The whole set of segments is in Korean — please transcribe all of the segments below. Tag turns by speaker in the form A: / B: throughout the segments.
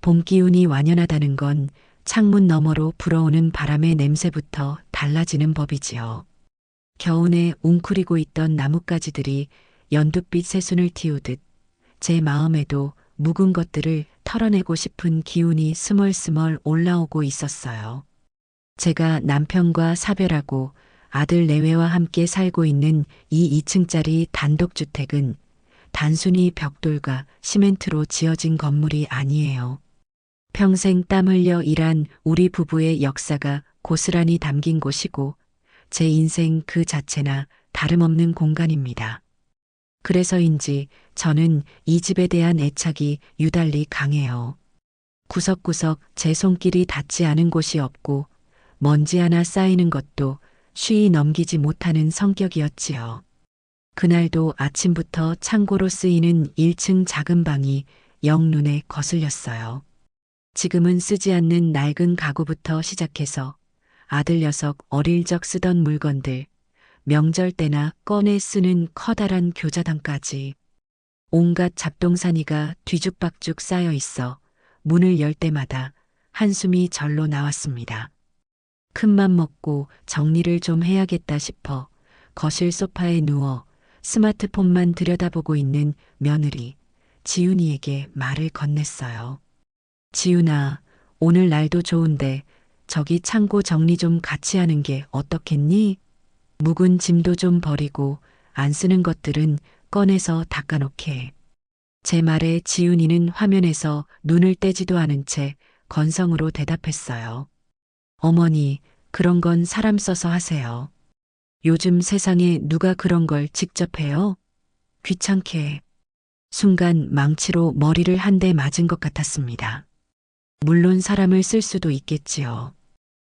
A: 봄 기운이 완연하다는 건 창문 너머로 불어오는 바람의 냄새부터 달라지는 법이지요. 겨우내 웅크리고 있던 나뭇가지들이 연두빛 새순을 틔우듯 제 마음에도 묵은 것들을 털어내고 싶은 기운이 스멀스멀 올라오고 있었어요. 제가 남편과 사별하고 아들 내외와 함께 살고 있는 이 2층짜리 단독주택은 단순히 벽돌과 시멘트로 지어진 건물이 아니에요. 평생 땀 흘려 일한 우리 부부의 역사가 고스란히 담긴 곳이고 제 인생 그 자체나 다름없는 공간입니다. 그래서인지 저는 이 집에 대한 애착이 유달리 강해요. 구석구석 제 손길이 닿지 않은 곳이 없고 먼지 하나 쌓이는 것도 쉬이 넘기지 못하는 성격이었지요. 그날도 아침부터 창고로 쓰이는 1층 작은 방이 영 눈에 거슬렸어요. 지금은 쓰지 않는 낡은 가구부터 시작해서 아들 녀석 어릴 적 쓰던 물건들, 명절 때나 꺼내 쓰는 커다란 교자당까지 온갖 잡동사니가 뒤죽박죽 쌓여 있어 문을 열 때마다 한숨이 절로 나왔습니다. 큰맘 먹고 정리를 좀 해야겠다 싶어 거실 소파에 누워 스마트폰만 들여다보고 있는 며느리 지윤이에게 말을 건넸어요. 지윤아, 오늘 날도 좋은데 저기 창고 정리 좀 같이 하는 게 어떻겠니? 묵은 짐도 좀 버리고 안 쓰는 것들은 꺼내서 닦아놓게. 제 말에 지윤이는 화면에서 눈을 떼지도 않은 채 건성으로 대답했어요. 어머니, 그런 건 사람 써서 하세요. 요즘 세상에 누가 그런 걸 직접 해요? 귀찮게. 순간 망치로 머리를 한 대 맞은 것 같았습니다. 물론 사람을 쓸 수도 있겠지요.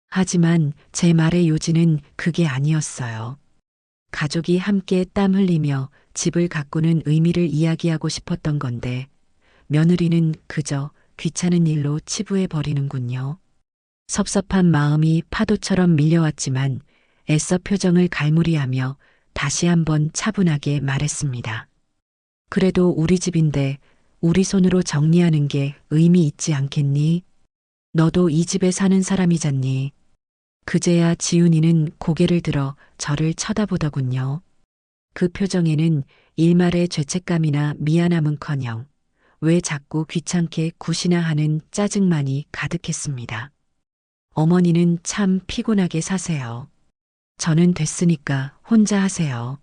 A: 하지만 제 말의 요지는 그게 아니었어요. 가족이 함께 땀 흘리며 집을 가꾸는 의미를 이야기하고 싶었던 건데 며느리는 그저 귀찮은 일로 치부해 버리는군요. 섭섭한 마음이 파도처럼 밀려왔지만 애써 표정을 갈무리하며 다시 한번 차분하게 말했습니다. 그래도 우리 집인데 우리 손으로 정리하는 게 의미 있지 않겠니? 너도 이 집에 사는 사람이잖니. 그제야 지훈이는 고개를 들어 저를 쳐다보더군요. 그 표정에는 일말의 죄책감이나 미안함은커녕 왜 자꾸 귀찮게 굿이나 하는 짜증만이 가득했습니다. 어머니는 참 피곤하게 사세요. 저는 됐으니까 혼자 하세요.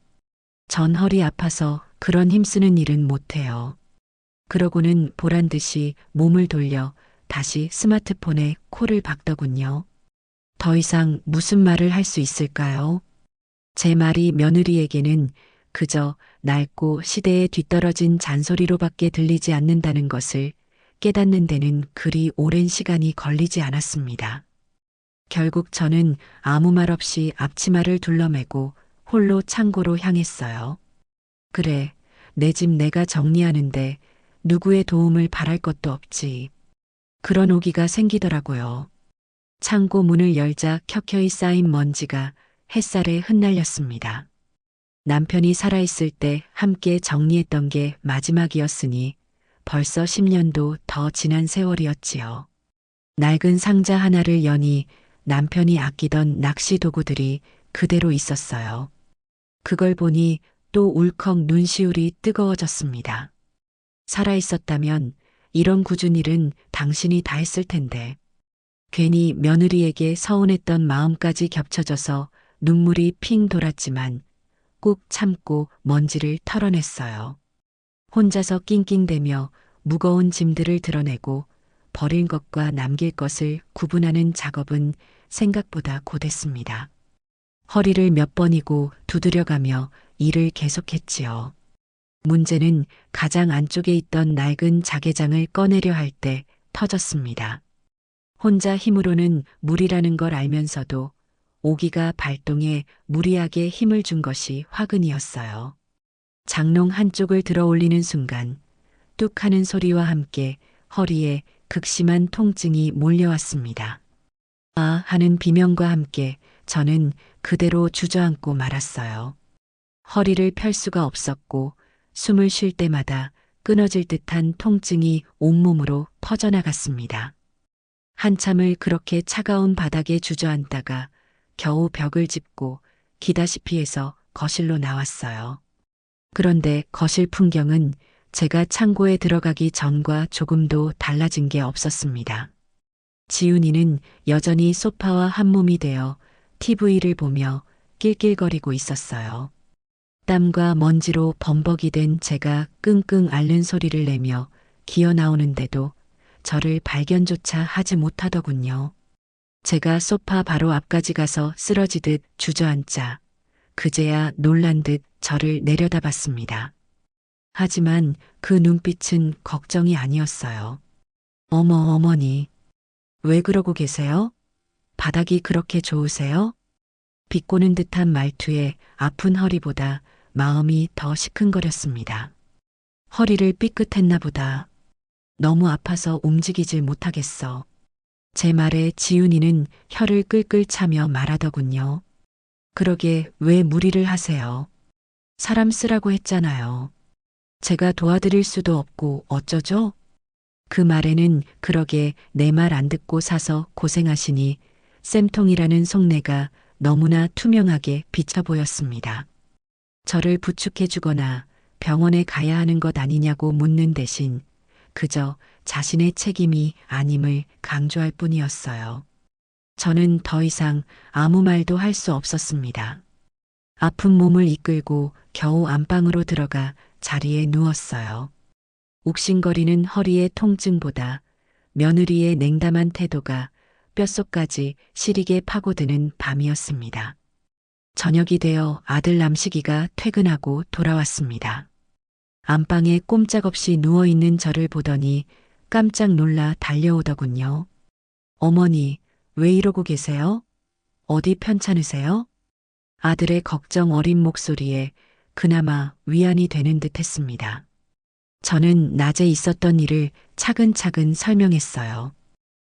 A: 전 허리 아파서 그런 힘쓰는 일은 못해요. 그러고는 보란 듯이 몸을 돌려 다시 스마트폰에 코를 박더군요. 더 이상 무슨 말을 할 수 있을까요? 제 말이 며느리에게는 그저 낡고 시대에 뒤떨어진 잔소리로밖에 들리지 않는다는 것을 깨닫는 데는 그리 오랜 시간이 걸리지 않았습니다. 결국 저는 아무 말 없이 앞치마를 둘러매고 홀로 창고로 향했어요. 그래, 내 집 내가 정리하는데 누구의 도움을 바랄 것도 없지. 그런 오기가 생기더라고요. 창고 문을 열자 켜켜이 쌓인 먼지가 햇살에 흩날렸습니다. 남편이 살아있을 때 함께 정리했던 게 마지막이었으니 벌써 10년도 더 지난 세월이었지요. 낡은 상자 하나를 여니 남편이 아끼던 낚시 도구들이 그대로 있었어요. 그걸 보니 또 울컥 눈시울이 뜨거워졌습니다. 살아있었다면 이런 굳은 일은 당신이 다 했을 텐데. 괜히 며느리에게 서운했던 마음까지 겹쳐져서 눈물이 핑 돌았지만 꾹 참고 먼지를 털어냈어요. 혼자서 낑낑대며 무거운 짐들을 드러내고 버릴 것과 남길 것을 구분하는 작업은 생각보다 고됐습니다. 허리를 몇 번이고 두드려가며 일을 계속했지요. 문제는 가장 안쪽에 있던 낡은 자개장을 꺼내려 할 때 터졌습니다. 혼자 힘으로는 무리라는 걸 알면서도 오기가 발동해 무리하게 힘을 준 것이 화근이었어요. 장롱 한쪽을 들어 올리는 순간 뚝 하는 소리와 함께 허리에 극심한 통증이 몰려왔습니다. 아 하는 비명과 함께 저는 그대로 주저앉고 말았어요. 허리를 펼 수가 없었고 숨을 쉴 때마다 끊어질 듯한 통증이 온몸으로 퍼져나갔습니다. 한참을 그렇게 차가운 바닥에 주저앉다가 겨우 벽을 짚고 기다시피 해서 거실로 나왔어요. 그런데 거실 풍경은 제가 창고에 들어가기 전과 조금도 달라진 게 없었습니다. 지훈이는 여전히 소파와 한몸이 되어 TV를 보며 낄낄거리고 있었어요. 땀과 먼지로 범벅이 된 제가 끙끙 앓는 소리를 내며 기어 나오는데도 저를 발견조차 하지 못하더군요. 제가 소파 바로 앞까지 가서 쓰러지듯 주저앉자 그제야 놀란 듯 저를 내려다봤습니다. 하지만 그 눈빛은 걱정이 아니었어요. 어머, 어머니. 왜 그러고 계세요? 바닥이 그렇게 좋으세요? 비꼬는 듯한 말투에 아픈 허리보다 마음이 더 시큰거렸습니다. 허리를 삐끗했나 보다. 너무 아파서 움직이질 못하겠어. 제 말에 지훈이는 혀를 끌끌 차며 말하더군요. 그러게 왜 무리를 하세요? 사람 쓰라고 했잖아요. 제가 도와드릴 수도 없고 어쩌죠? 그 말에는 그러게 내 말 안 듣고 사서 고생하시니 쌤통이라는 속내가 너무나 투명하게 비쳐 보였습니다. 저를 부축해주거나 병원에 가야 하는 것 아니냐고 묻는 대신 그저 자신의 책임이 아님을 강조할 뿐이었어요. 저는 더 이상 아무 말도 할 수 없었습니다. 아픈 몸을 이끌고 겨우 안방으로 들어가 자리에 누웠어요. 욱신거리는 허리의 통증보다 며느리의 냉담한 태도가 뼛속까지 시리게 파고드는 밤이었습니다. 저녁이 되어 아들 남식이가 퇴근하고 돌아왔습니다. 안방에 꼼짝없이 누워있는 저를 보더니 깜짝 놀라 달려오더군요. 어머니, 왜 이러고 계세요? 어디 편찮으세요? 아들의 걱정 어린 목소리에 그나마 위안이 되는 듯 했습니다. 저는 낮에 있었던 일을 차근차근 설명했어요.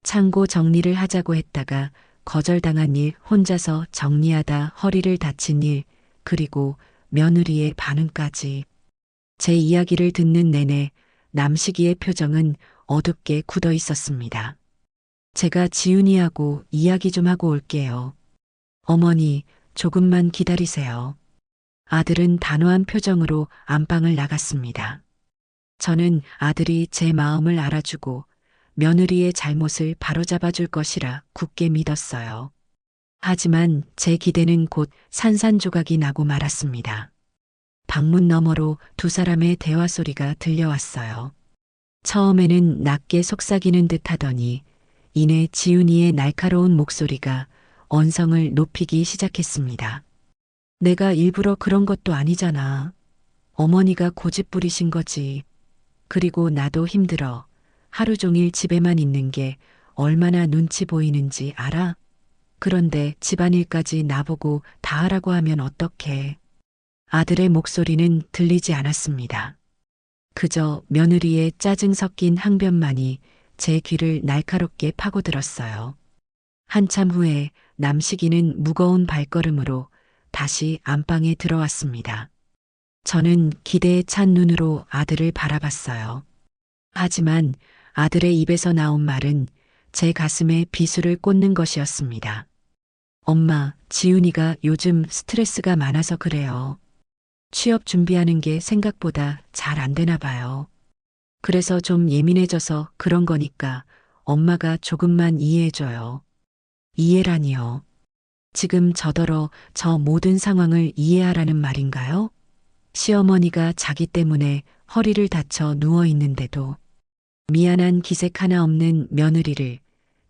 A: 창고 정리를 하자고 했다가 거절당한 일, 혼자서 정리하다 허리를 다친 일, 그리고 며느리의 반응까지. 제 이야기를 듣는 내내 남식이의 표정은 어둡게 굳어 있었습니다. 제가 지훈이하고 이야기 좀 하고 올게요. 어머니, 조금만 기다리세요. 아들은 단호한 표정으로 안방을 나갔습니다. 저는 아들이 제 마음을 알아주고 며느리의 잘못을 바로잡아 줄 것이라 굳게 믿었어요. 하지만 제 기대는 곧 산산조각이 나고 말았습니다. 방문 너머로 두 사람의 대화 소리가 들려왔어요. 처음에는 낮게 속삭이는 듯 하더니 이내 지훈이의 날카로운 목소리가 언성을 높이기 시작했습니다. 내가 일부러 그런 것도 아니잖아. 어머니가 고집 부리신 거지. 그리고 나도 힘들어. 하루 종일 집에만 있는 게 얼마나 눈치 보이는지 알아? 그런데 집안일까지 나보고 다 하라고 하면 어떡해. 아들의 목소리는 들리지 않았습니다. 그저 며느리의 짜증 섞인 항변만이 제 귀를 날카롭게 파고들었어요. 한참 후에 남식이는 무거운 발걸음으로 다시 안방에 들어왔습니다. 저는 기대에 찬 눈으로 아들을 바라봤어요. 하지만 아들의 입에서 나온 말은 제 가슴에 비수를 꽂는 것이었습니다. 엄마, 지훈이가 요즘 스트레스가 많아서 그래요. 취업 준비하는 게 생각보다 잘 안 되나 봐요. 그래서 좀 예민해져서 그런 거니까 엄마가 조금만 이해해줘요. 이해라니요. 지금 저더러 저 모든 상황을 이해하라는 말인가요? 시어머니가 자기 때문에 허리를 다쳐 누워 있는데도 미안한 기색 하나 없는 며느리를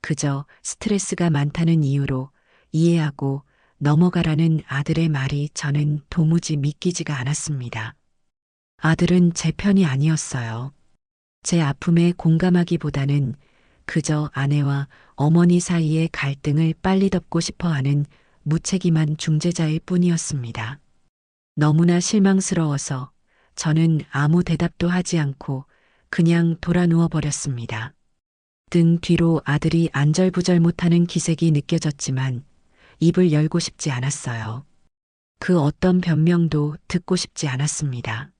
A: 그저 스트레스가 많다는 이유로 이해하고 넘어가라는 아들의 말이 저는 도무지 믿기지가 않았습니다. 아들은 제 편이 아니었어요. 제 아픔에 공감하기보다는 그저 아내와 어머니 사이의 갈등을 빨리 덮고 싶어 하는 무책임한 중재자일 뿐이었습니다. 너무나 실망스러워서 저는 아무 대답도 하지 않고 그냥 돌아 누워 버렸습니다. 등 뒤로 아들이 안절부절 못하는 기색이 느껴졌지만 입을 열고 싶지 않았어요. 그 어떤 변명도 듣고 싶지 않았습니다.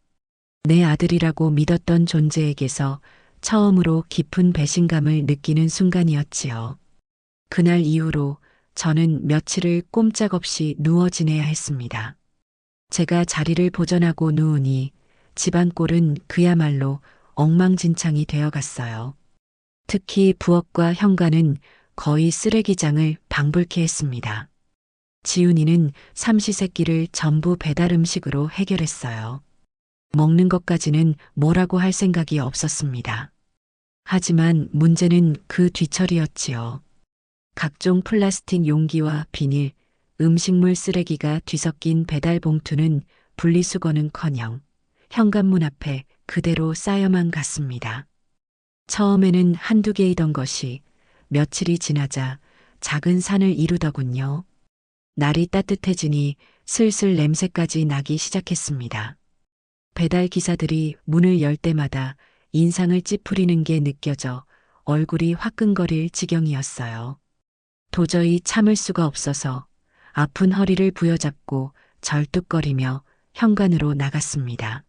A: 내 아들이라고 믿었던 존재에게서 처음으로 깊은 배신감을 느끼는 순간이었지요. 그날 이후로 저는 며칠을 꼼짝없이 누워 지내야 했습니다. 제가 자리를 보전하고 누우니 집안 꼴은 그야말로 엉망진창이 되어갔어요. 특히 부엌과 현관은 거의 쓰레기장을 방불케 했습니다. 지훈이는 삼시세끼를 전부 배달 음식으로 해결했어요. 먹는 것까지는 뭐라고 할 생각이 없었습니다. 하지만 문제는 그 뒤처리였지요. 각종 플라스틱 용기와 비닐, 음식물 쓰레기가 뒤섞인 배달 봉투는 분리수거는커녕 현관문 앞에 그대로 쌓여만 갔습니다. 처음에는 한두 개이던 것이 며칠이 지나자 작은 산을 이루더군요. 날이 따뜻해지니 슬슬 냄새까지 나기 시작했습니다. 배달 기사들이 문을 열 때마다 인상을 찌푸리는 게 느껴져 얼굴이 화끈거릴 지경이었어요. 도저히 참을 수가 없어서 아픈 허리를 부여잡고 절뚝거리며 현관으로 나갔습니다.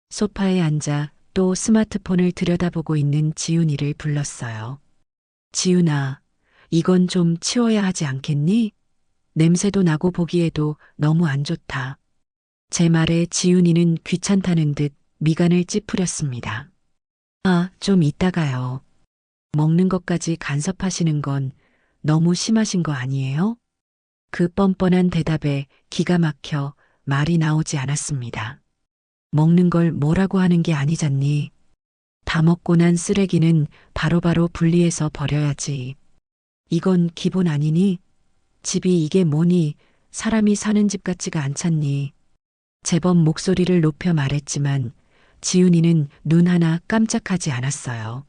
A: 소파에 앉아 또 스마트폰을 들여다보고 있는 지훈이를 불렀어요. 지훈아, 이건 좀 치워야 하지 않겠니? 냄새도 나고 보기에도 너무 안 좋다. 제 말에 지훈이는 귀찮다는 듯 미간을 찌푸렸습니다. 아, 좀 이따가요. 먹는 것까지 간섭하시는 건 너무 심하신 거 아니에요? 그 뻔뻔한 대답에 기가 막혀 말이 나오지 않았습니다. 먹는 걸 뭐라고 하는 게 아니잖니. 다 먹고 난 쓰레기는 바로바로 분리해서 버려야지. 이건 기본 아니니? 집이 이게 뭐니? 사람이 사는 집 같지가 않잖니. 제법 목소리를 높여 말했지만 지훈이는 눈 하나 깜짝하지 않았어요.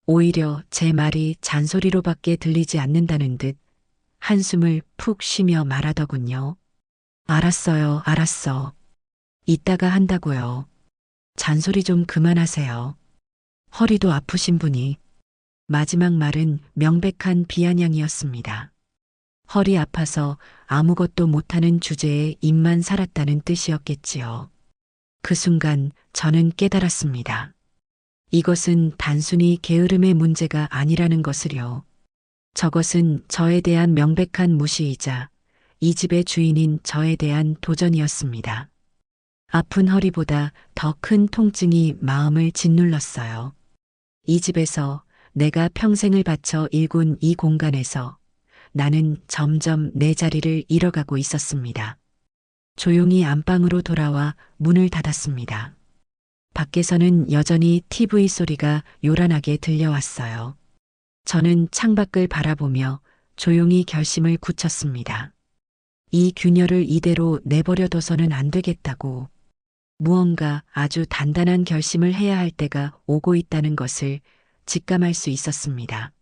A: 오히려 제 말이 잔소리로밖에 들리지 않는다는 듯 한숨을 푹 쉬며 말하더군요. 알았어요, 알았어. 이따가 한다고요. 잔소리 좀 그만하세요. 허리도 아프신 분이. 마지막 말은 명백한 비아냥이었습니다. 허리 아파서 아무것도 못하는 주제에 입만 살았다는 뜻이었겠지요. 그 순간 저는 깨달았습니다. 이것은 단순히 게으름의 문제가 아니라는 것을요. 저것은 저에 대한 명백한 무시이자 이 집의 주인인 저에 대한 도전이었습니다. 아픈 허리보다 더 큰 통증이 마음을 짓눌렀어요. 이 집에서 내가 평생을 바쳐 일군 이 공간에서 나는 점점 내 자리를 잃어가고 있었습니다. 조용히 안방으로 돌아와 문을 닫았습니다. 밖에서는 여전히 TV 소리가 요란하게 들려왔어요. 저는 창밖을 바라보며 조용히 결심을 굳혔습니다. 이 균열을 이대로 내버려둬서는 안 되겠다고. 무언가 아주 단단한 결심을 해야 할 때가 오고 있다는 것을 직감할 수 있었습니다.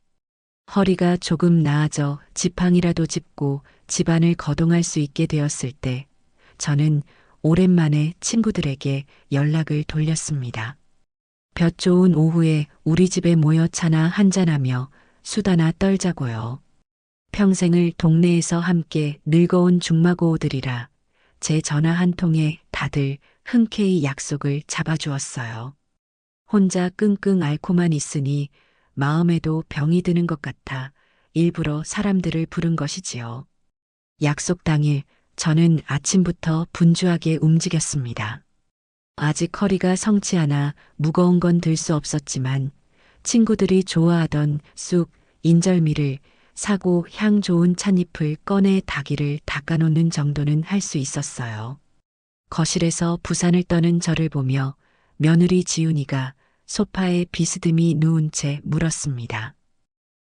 A: 허리가 조금 나아져 지팡이라도 짚고 집안을 거동할 수 있게 되었을 때 저는 오랜만에 친구들에게 연락을 돌렸습니다. 볕 좋은 오후에 우리 집에 모여 차나 한잔하며 수다나 떨자고요. 평생을 동네에서 함께 늙어온 중마고우들이라 제 전화 한 통에 다들 흔쾌히 약속을 잡아주었어요. 혼자 끙끙 앓고만 있으니 마음에도 병이 드는 것 같아 일부러 사람들을 부른 것이지요. 약속 당일 저는 아침부터 분주하게 움직였습니다. 아직 허리가 성치 않아 무거운 건 들 수 없었지만 친구들이 좋아하던 쑥, 인절미를 사고 향 좋은 찻잎을 꺼내 닭이를 닦아놓는 정도는 할 수 있었어요. 거실에서 부산을 떠는 저를 보며 며느리 지훈이가 소파에 비스듬히 누운 채 물었습니다.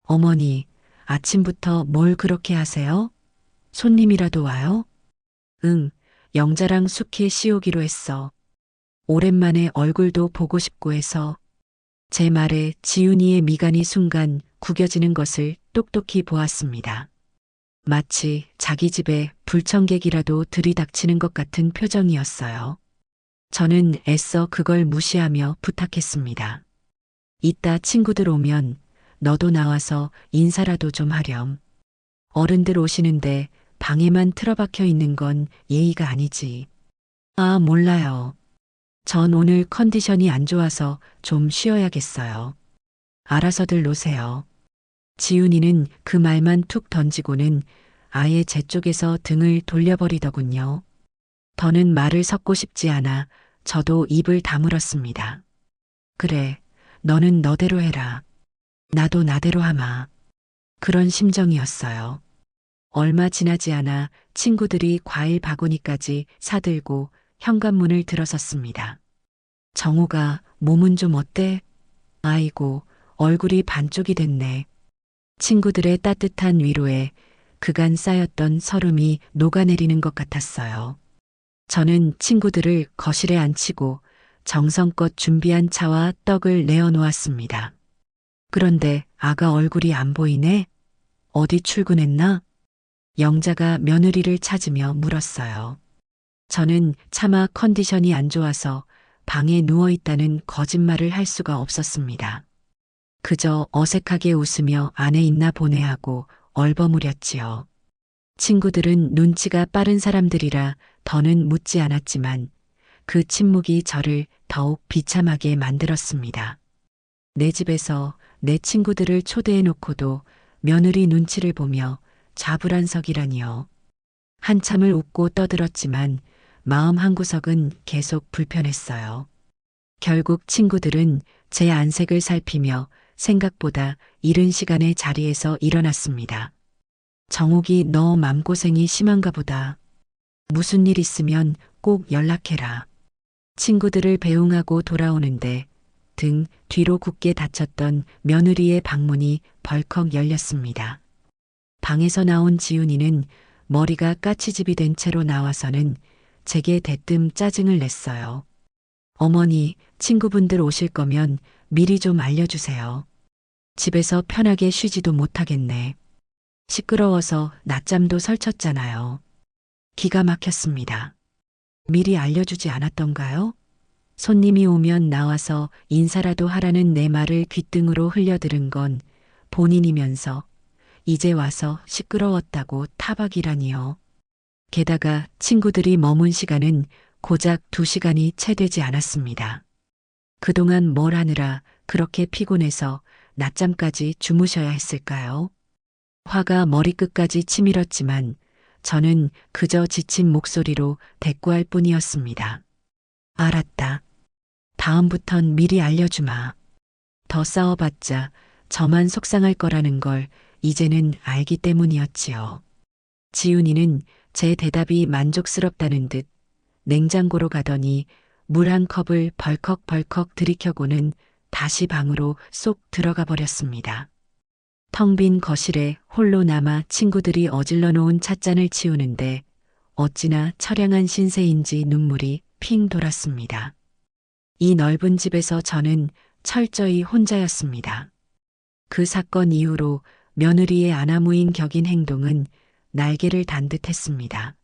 A: 어머니, 아침부터 뭘 그렇게 하세요? 손님이라도 와요? 응, 영자랑 숙회 씌우기로 했어. 오랜만에 얼굴도 보고 싶고 해서. 제 말에 지훈이의 미간이 순간 구겨지는 것을 똑똑히 보았습니다. 마치 자기 집에 불청객이라도 들이닥치는 것 같은 표정이었어요. 저는 애써 그걸 무시하며 부탁했습니다. 이따 친구들 오면 너도 나와서 인사라도 좀 하렴. 어른들 오시는데 방에만 틀어박혀 있는 건 예의가 아니지. 아, 몰라요. 전 오늘 컨디션이 안 좋아서 좀 쉬어야겠어요. 알아서들 노세요. 지훈이는 그 말만 툭 던지고는 아예 제 쪽에서 등을 돌려버리더군요. 더는 말을 섞고 싶지 않아 저도 입을 다물었습니다. 그래, 너는 너대로 해라. 나도 나대로 하마. 그런 심정이었어요. 얼마 지나지 않아 친구들이 과일 바구니까지 사들고 현관문을 들어섰습니다. 정우가 몸은 좀 어때? 아이고, 얼굴이 반쪽이 됐네. 친구들의 따뜻한 위로에 그간 쌓였던 서름이 녹아내리는 것 같았어요. 저는 친구들을 거실에 앉히고 정성껏 준비한 차와 떡을 내어놓았습니다. 그런데 아가 얼굴이 안 보이네? 어디 출근했나? 영자가 며느리를 찾으며 물었어요. 저는 차마 컨디션이 안 좋아서 방에 누워 있다는 거짓말을 할 수가 없었습니다. 그저 어색하게 웃으며 안에 있나 보네 하고 얼버무렸지요. 친구들은 눈치가 빠른 사람들이라 더는 묻지 않았지만 그 침묵이 저를 더욱 비참하게 만들었습니다. 내 집에서 내 친구들을 초대해 놓고도 며느리 눈치를 보며 자불안석이라니요. 한참을 웃고 떠들었지만 마음 한구석은 계속 불편했어요. 결국 친구들은 제 안색을 살피며 생각보다 이른 시간에 자리에서 일어났습니다. 정욱이 너 맘고생이 심한가 보다. 무슨 일 있으면 꼭 연락해라. 친구들을 배웅하고 돌아오는데 등 뒤로 굳게 닫혔던 며느리의 방문이 벌컥 열렸습니다. 방에서 나온 지훈이는 머리가 까치집이 된 채로 나와서는 제게 대뜸 짜증을 냈어요. 어머니, 친구분들 오실 거면 미리 좀 알려주세요. 집에서 편하게 쉬지도 못하겠네. 시끄러워서 낮잠도 설쳤잖아요. 기가 막혔습니다. 미리 알려주지 않았던가요? 손님이 오면 나와서 인사라도 하라는 내 말을 귓등으로 흘려들은 건 본인이면서 이제 와서 시끄러웠다고 타박이라니요. 게다가 친구들이 머문 시간은 고작 2시간이 채 되지 않았습니다. 그동안 뭘 하느라 그렇게 피곤해서 낮잠까지 주무셔야 했을까요? 화가 머리끝까지 치밀었지만 저는 그저 지친 목소리로 대꾸할 뿐이었습니다. 알았다. 다음부턴 미리 알려주마. 더 싸워봤자 저만 속상할 거라는 걸 이제는 알기 때문이었지요. 지훈이는 제 대답이 만족스럽다는 듯 냉장고로 가더니 물 한 컵을 벌컥벌컥 들이켜고는 다시 방으로 쏙 들어가 버렸습니다. 텅 빈 거실에 홀로 남아 친구들이 어질러 놓은 찻잔을 치우는데 어찌나 처량한 신세인지 눈물이 핑 돌았습니다. 이 넓은 집에서 저는 철저히 혼자였습니다. 그 사건 이후로 며느리의 아나무인 격인 행동은 날개를 단 듯 했습니다.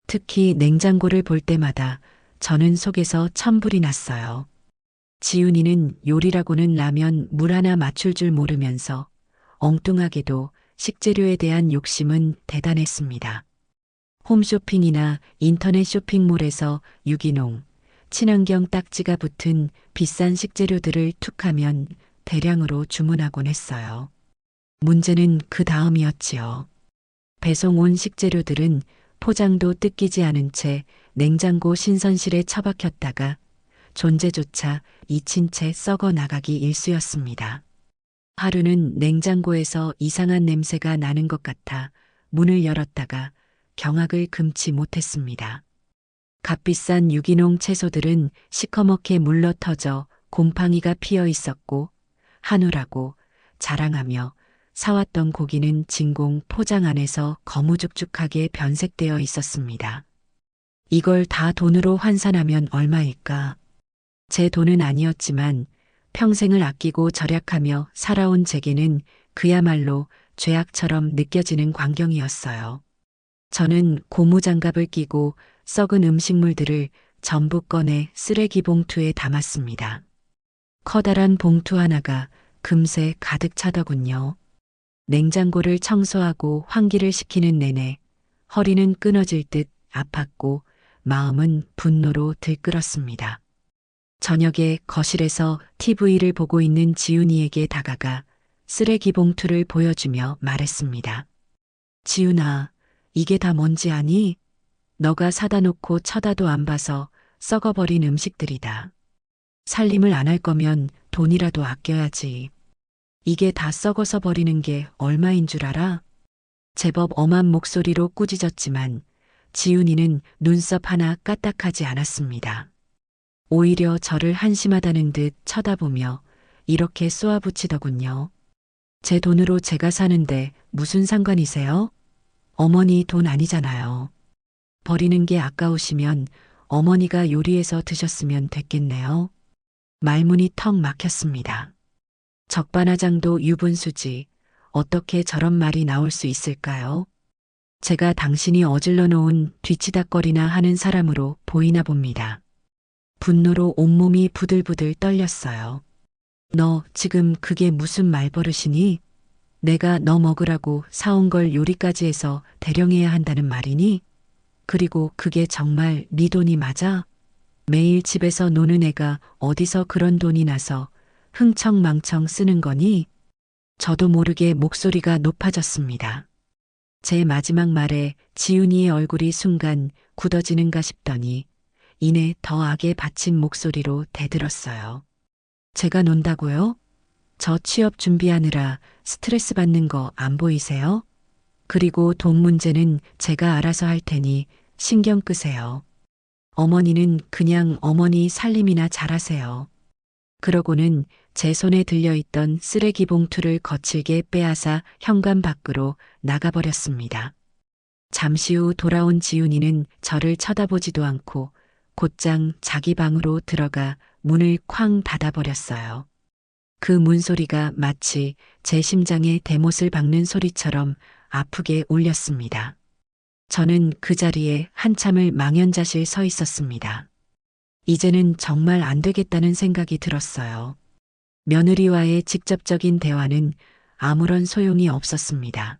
A: 특히 냉장고를 볼 때마다 저는 속에서 천불이 났어요. 지훈이는 요리라고는 라면 물 하나 맞출 줄 모르면서 엉뚱하게도 식재료에 대한 욕심은 대단했습니다. 홈쇼핑이나 인터넷 쇼핑몰에서 유기농, 친환경 딱지가 붙은 비싼 식재료들을 툭하면 대량으로 주문하곤 했어요. 문제는 그 다음이었지요. 배송 온 식재료들은 포장도 뜯기지 않은 채 냉장고 신선실에 처박혔다가 존재조차 잊힌 채 썩어 나가기 일쑤였습니다. 하루는 냉장고에서 이상한 냄새가 나는 것 같아 문을 열었다가 경악을 금치 못했습니다. 값비싼 유기농 채소들은 시커멓게 물러터져 곰팡이가 피어 있었고 한우라고 자랑하며 사왔던 고기는 진공 포장 안에서 거무죽죽하게 변색되어 있었습니다. 이걸 다 돈으로 환산하면 얼마일까? 제 돈은 아니었지만 평생을 아끼고 절약하며 살아온 제게는 그야말로 죄악처럼 느껴지는 광경이었어요. 저는 고무장갑을 끼고 썩은 음식물들을 전부 꺼내 쓰레기 봉투에 담았습니다. 커다란 봉투 하나가 금세 가득 차더군요. 냉장고를 청소하고 환기를 시키는 내내 허리는 끊어질 듯 아팠고 마음은 분노로 들끓었습니다. 저녁에 거실에서 TV를 보고 있는 지훈이에게 다가가 쓰레기 봉투를 보여주며 말했습니다. 지훈아, 이게 다 뭔지 아니? 너가 사다 놓고 쳐다도 안 봐서 썩어버린 음식들이다. 살림을 안 할 거면 돈이라도 아껴야지. 이게 다 썩어서 버리는 게 얼마인 줄 알아? 제법 엄한 목소리로 꾸짖었지만 지훈이는 눈썹 하나 까딱하지 않았습니다. 오히려 저를 한심하다는 듯 쳐다보며 이렇게 쏘아붙이더군요. 제 돈으로 제가 사는데 무슨 상관이세요? 어머니 돈 아니잖아요. 버리는 게 아까우시면 어머니가 요리해서 드셨으면 됐겠네요. 말문이 턱 막혔습니다. 적반하장도 유분수지 어떻게 저런 말이 나올 수 있을까요? 제가 당신이 어질러 놓은 뒤치다꺼리나 하는 사람으로 보이나 봅니다. 분노로 온몸이 부들부들 떨렸어요. 너 지금 그게 무슨 말버릇이니? 내가 너 먹으라고 사온 걸 요리까지 해서 대령해야 한다는 말이니? 그리고 그게 정말 네 돈이 맞아? 매일 집에서 노는 애가 어디서 그런 돈이 나서 흥청망청 쓰는 거니? 저도 모르게 목소리가 높아졌습니다. 제 마지막 말에 지훈이의 얼굴이 순간 굳어지는가 싶더니 이내 더 악에 받친 목소리로 대들었어요. 제가 논다고요? 저 취업 준비하느라 스트레스 받는 거 안 보이세요? 그리고 돈 문제는 제가 알아서 할 테니 신경 끄세요. 어머니는 그냥 어머니 살림이나 잘하세요. 그러고는 제 손에 들려있던 쓰레기 봉투를 거칠게 빼앗아 현관 밖으로 나가버렸습니다. 잠시 후 돌아온 지훈이는 저를 쳐다보지도 않고 곧장 자기 방으로 들어가 문을 쾅 닫아버렸어요. 그 문소리가 마치 제 심장에 대못을 박는 소리처럼 아프게 울렸습니다. 저는 그 자리에 한참을 망연자실 서 있었습니다. 이제는 정말 안 되겠다는 생각이 들었어요. 며느리와의 직접적인 대화는 아무런 소용이 없었습니다.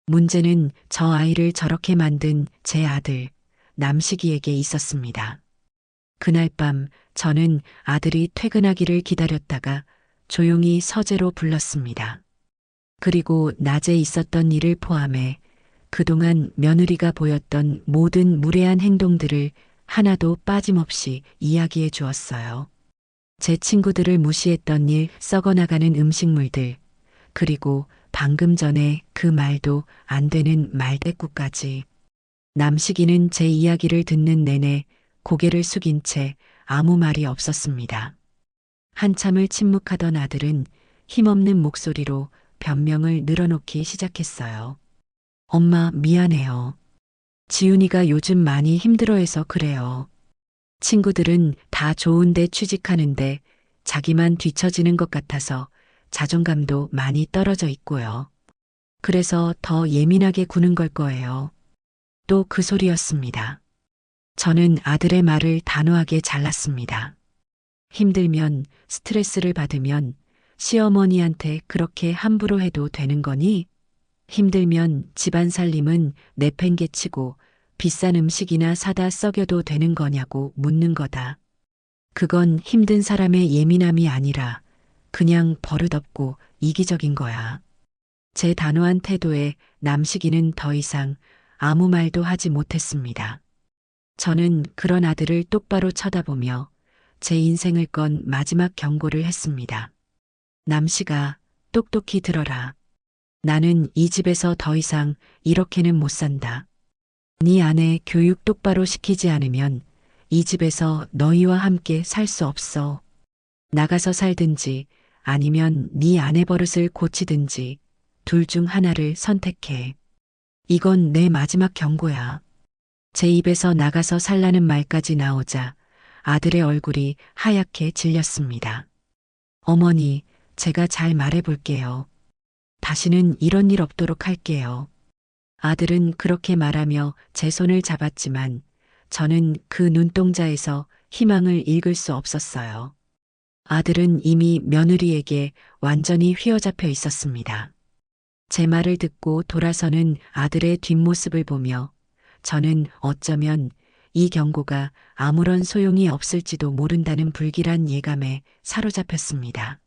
A: 문제는 저 아이를 저렇게 만든 제 아들, 남식이에게 있었습니다. 그날 밤 저는 아들이 퇴근하기를 기다렸다가 조용히 서재로 불렀습니다. 그리고 낮에 있었던 일을 포함해 그동안 며느리가 보였던 모든 무례한 행동들을 하나도 빠짐없이 이야기해 주었어요. 제 친구들을 무시했던 일, 썩어나가는 음식물들, 그리고 방금 전에 그 말도 안 되는 말대꾸까지. 남식이는 제 이야기를 듣는 내내 고개를 숙인 채 아무 말이 없었습니다. 한참을 침묵하던 아들은 힘없는 목소리로 변명을 늘어놓기 시작했어요. 엄마, 미안해요. 지훈이가 요즘 많이 힘들어해서 그래요. 친구들은 다 좋은데 취직하는데 자기만 뒤처지는 것 같아서 자존감도 많이 떨어져 있고요. 그래서 더 예민하게 구는 걸 거예요. 또 그 소리였습니다. 저는 아들의 말을 단호하게 잘랐습니다. 힘들면, 스트레스를 받으면 시어머니한테 그렇게 함부로 해도 되는 거니? 힘들면 집안 살림은 내팽개치고 비싼 음식이나 사다 썩여도 되는 거냐고 묻는 거다. 그건 힘든 사람의 예민함이 아니라 그냥 버릇없고 이기적인 거야. 제 단호한 태도에 남식이는 더 이상 아무 말도 하지 못했습니다. 저는 그런 아들을 똑바로 쳐다보며 제 인생을 건 마지막 경고를 했습니다. 남식아, 똑똑히 들어라. 나는 이 집에서 더 이상 이렇게는 못 산다. 네 아내 교육 똑바로 시키지 않으면 이 집에서 너희와 함께 살 수 없어. 나가서 살든지 아니면 네 아내 버릇을 고치든지 둘 중 하나를 선택해. 이건 내 마지막 경고야. 제 입에서 나가서 살라는 말까지 나오자 아들의 얼굴이 하얗게 질렸습니다. 어머니, 제가 잘 말해볼게요. 다시는 이런 일 없도록 할게요. 아들은 그렇게 말하며 제 손을 잡았지만 저는 그 눈동자에서 희망을 읽을 수 없었어요. 아들은 이미 며느리에게 완전히 휘어잡혀 있었습니다. 제 말을 듣고 돌아서는 아들의 뒷모습을 보며 저는 어쩌면 이 경고가 아무런 소용이 없을지도 모른다는 불길한 예감에 사로잡혔습니다.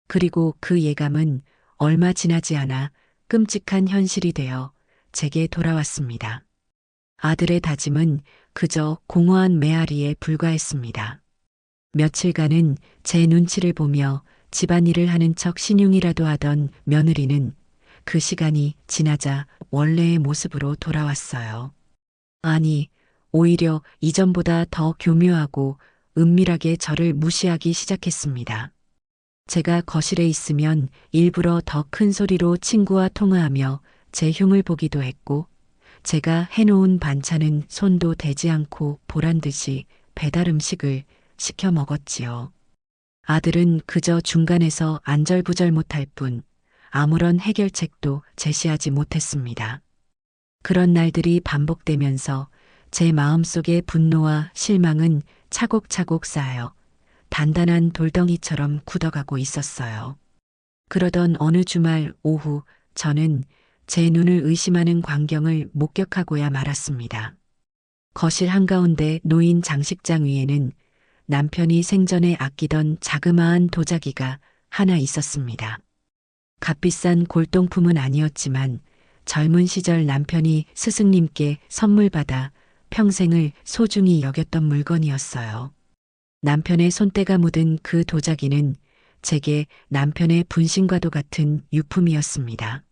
A: 그리고 그 예감은 얼마 지나지 않아 끔찍한 현실이 되어 제게 돌아왔습니다. 아들의 다짐은 그저 공허한 메아리에 불과했습니다. 며칠간은 제 눈치를 보며 집안일을 하는 척 신용이라도 하던 며느리는 그 시간이 지나자 원래의 모습으로 돌아왔어요. 아니, 오히려 이전보다 더 교묘하고 은밀하게 저를 무시하기 시작했습니다. 제가 거실에 있으면 일부러 더 큰 소리로 친구와 통화하며 제 흉을 보기도 했고, 제가 해놓은 반찬은 손도 대지 않고 보란 듯이 배달 음식을 시켜 먹었지요. 아들은 그저 중간에서 안절부절 못할 뿐 아무런 해결책도 제시하지 못했습니다. 그런 날들이 반복되면서 제 마음속의 분노와 실망은 차곡차곡 쌓여 단단한 돌덩이처럼 굳어가고 있었어요. 그러던 어느 주말 오후 저는 제 눈을 의심하는 광경을 목격하고야 말았습니다. 거실 한가운데 놓인 장식장 위에는 남편이 생전에 아끼던 자그마한 도자기가 하나 있었습니다. 값비싼 골동품은 아니었지만 젊은 시절 남편이 스승님께 선물 받아 평생을 소중히 여겼던 물건이었어요. 남편의 손때가 묻은 그 도자기는 제게 남편의 분신과도 같은 유품이었습니다.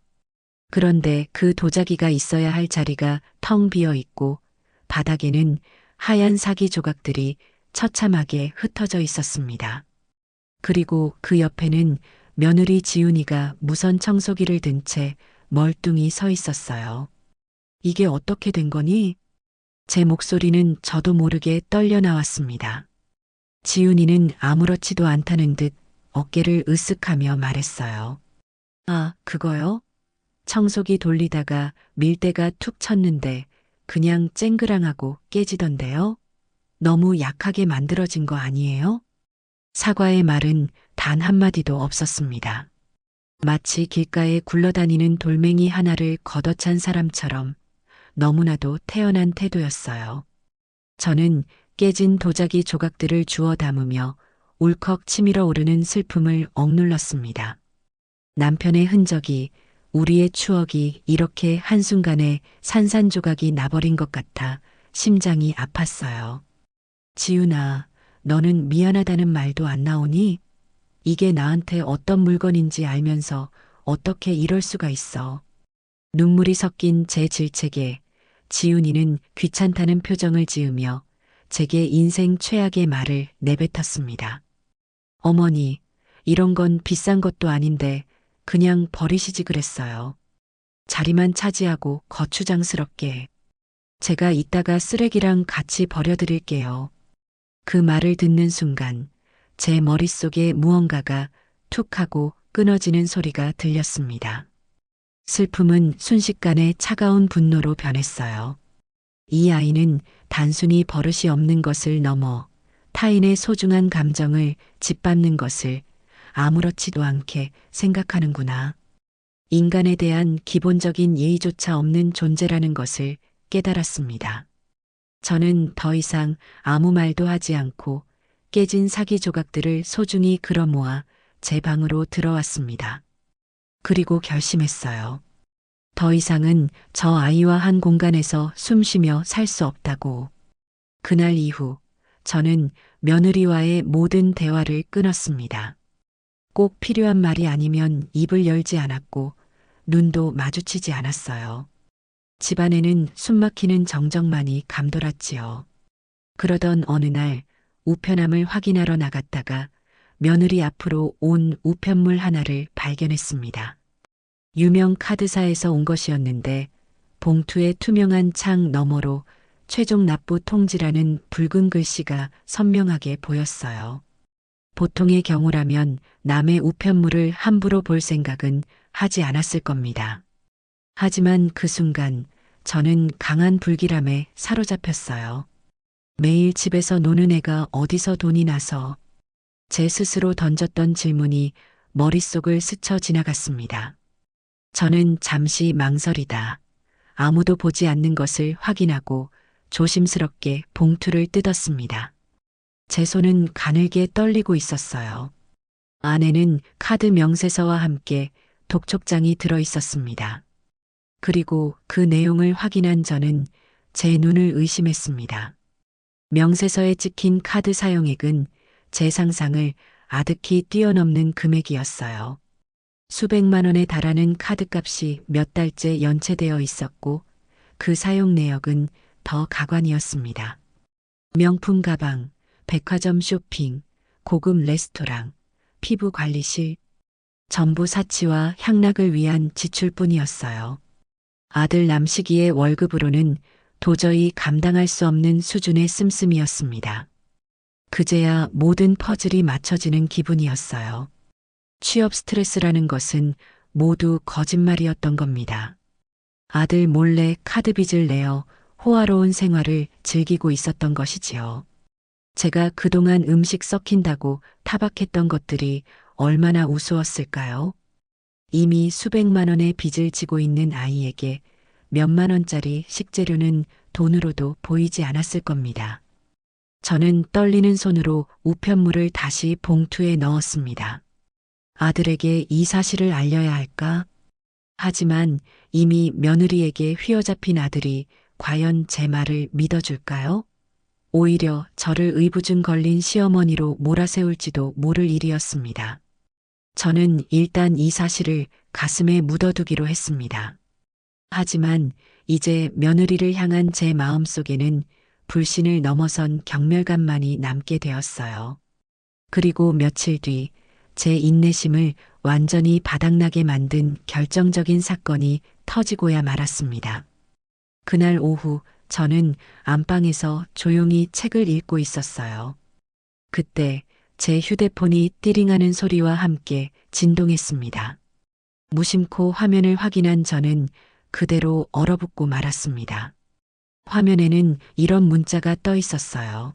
A: 그런데 그 도자기가 있어야 할 자리가 텅 비어 있고 바닥에는 하얀 사기 조각들이 처참하게 흩어져 있었습니다. 그리고 그 옆에는 며느리 지훈이가 무선 청소기를 든 채 멀뚱히 서 있었어요. 이게 어떻게 된 거니? 제 목소리는 저도 모르게 떨려 나왔습니다. 지훈이는 아무렇지도 않다는 듯 어깨를 으쓱하며 말했어요. 아, 그거요? 청소기 돌리다가 밀대가 툭 쳤는데 그냥 쨍그랑하고 깨지던데요? 너무 약하게 만들어진 거 아니에요? 사과의 말은 단 한마디도 없었습니다. 마치 길가에 굴러다니는 돌멩이 하나를 걷어찬 사람처럼 너무나도 태연한 태도였어요. 저는 깨진 도자기 조각들을 주워 담으며 울컥 치밀어 오르는 슬픔을 억눌렀습니다. 남편의 흔적이, 우리의 추억이 이렇게 한순간에 산산조각이 나버린 것 같아 심장이 아팠어요. 지훈아, 너는 미안하다는 말도 안 나오니? 이게 나한테 어떤 물건인지 알면서 어떻게 이럴 수가 있어. 눈물이 섞인 제 질책에 지훈이는 귀찮다는 표정을 지으며 제게 인생 최악의 말을 내뱉었습니다. 어머니, 이런 건 비싼 것도 아닌데 그냥 버리시지 그랬어요. 자리만 차지하고 거추장스럽게. 제가 이따가 쓰레기랑 같이 버려드릴게요. 그 말을 듣는 순간 제 머릿속에 무언가가 툭 하고 끊어지는 소리가 들렸습니다. 슬픔은 순식간에 차가운 분노로 변했어요. 이 아이는 단순히 버릇이 없는 것을 넘어 타인의 소중한 감정을 짓밟는 것을 아무렇지도 않게 생각하는구나. 인간에 대한 기본적인 예의조차 없는 존재라는 것을 깨달았습니다. 저는 더 이상 아무 말도 하지 않고 깨진 사기 조각들을 소중히 끌어모아 제 방으로 들어왔습니다. 그리고 결심했어요. 더 이상은 저 아이와 한 공간에서 숨 쉬며 살 수 없다고. 그날 이후 저는 며느리와의 모든 대화를 끊었습니다. 꼭 필요한 말이 아니면 입을 열지 않았고 눈도 마주치지 않았어요. 집안에는 숨막히는 정적만이 감돌았지요. 그러던 어느 날 우편함을 확인하러 나갔다가 며느리 앞으로 온 우편물 하나를 발견했습니다. 유명 카드사에서 온 것이었는데 봉투의 투명한 창 너머로 최종 납부 통지라는 붉은 글씨가 선명하게 보였어요. 보통의 경우라면 남의 우편물을 함부로 볼 생각은 하지 않았을 겁니다. 하지만 그 순간 저는 강한 불길함에 사로잡혔어요. 매일 집에서 노는 애가 어디서 돈이 나서. 제 스스로 던졌던 질문이 머릿속을 스쳐 지나갔습니다. 저는 잠시 망설이다. 아무도 보지 않는 것을 확인하고 조심스럽게 봉투를 뜯었습니다. 제 손은 가늘게 떨리고 있었어요. 안에는 카드 명세서와 함께 독촉장이 들어 있었습니다. 그리고 그 내용을 확인한 저는 제 눈을 의심했습니다. 명세서에 찍힌 카드 사용액은 제 상상을 아득히 뛰어넘는 금액이었어요. 수백만 원에 달하는 카드값이 몇 달째 연체되어 있었고 그 사용 내역은 더 가관이었습니다. 명품 가방, 백화점 쇼핑, 고급 레스토랑, 피부 관리실, 전부 사치와 향락을 위한 지출뿐이었어요. 아들 남식이의 월급으로는 도저히 감당할 수 없는 수준의 씀씀이었습니다. 그제야 모든 퍼즐이 맞춰지는 기분이었어요. 취업 스트레스라는 것은 모두 거짓말이었던 겁니다. 아들 몰래 카드 빚을 내어 호화로운 생활을 즐기고 있었던 것이지요. 제가 그동안 음식 썩힌다고 타박했던 것들이 얼마나 우스웠을까요? 이미 수백만 원의 빚을 지고 있는 아이에게 몇만 원짜리 식재료는 돈으로도 보이지 않았을 겁니다. 저는 떨리는 손으로 우편물을 다시 봉투에 넣었습니다. 아들에게 이 사실을 알려야 할까? 하지만 이미 며느리에게 휘어잡힌 아들이 과연 제 말을 믿어줄까요? 오히려 저를 의부증 걸린 시어머니로 몰아세울지도 모를 일이었습니다. 저는 일단 이 사실을 가슴에 묻어두기로 했습니다. 하지만 이제 며느리를 향한 제 마음속에는 불신을 넘어선 경멸감만이 남게 되었어요. 그리고 며칠 뒤 제 인내심을 완전히 바닥나게 만든 결정적인 사건이 터지고야 말았습니다. 그날 오후 저는 안방에서 조용히 책을 읽고 있었어요. 그때 제 휴대폰이 띠링하는 소리와 함께 진동했습니다. 무심코 화면을 확인한 저는 그대로 얼어붙고 말았습니다. 화면에는 이런 문자가 떠 있었어요.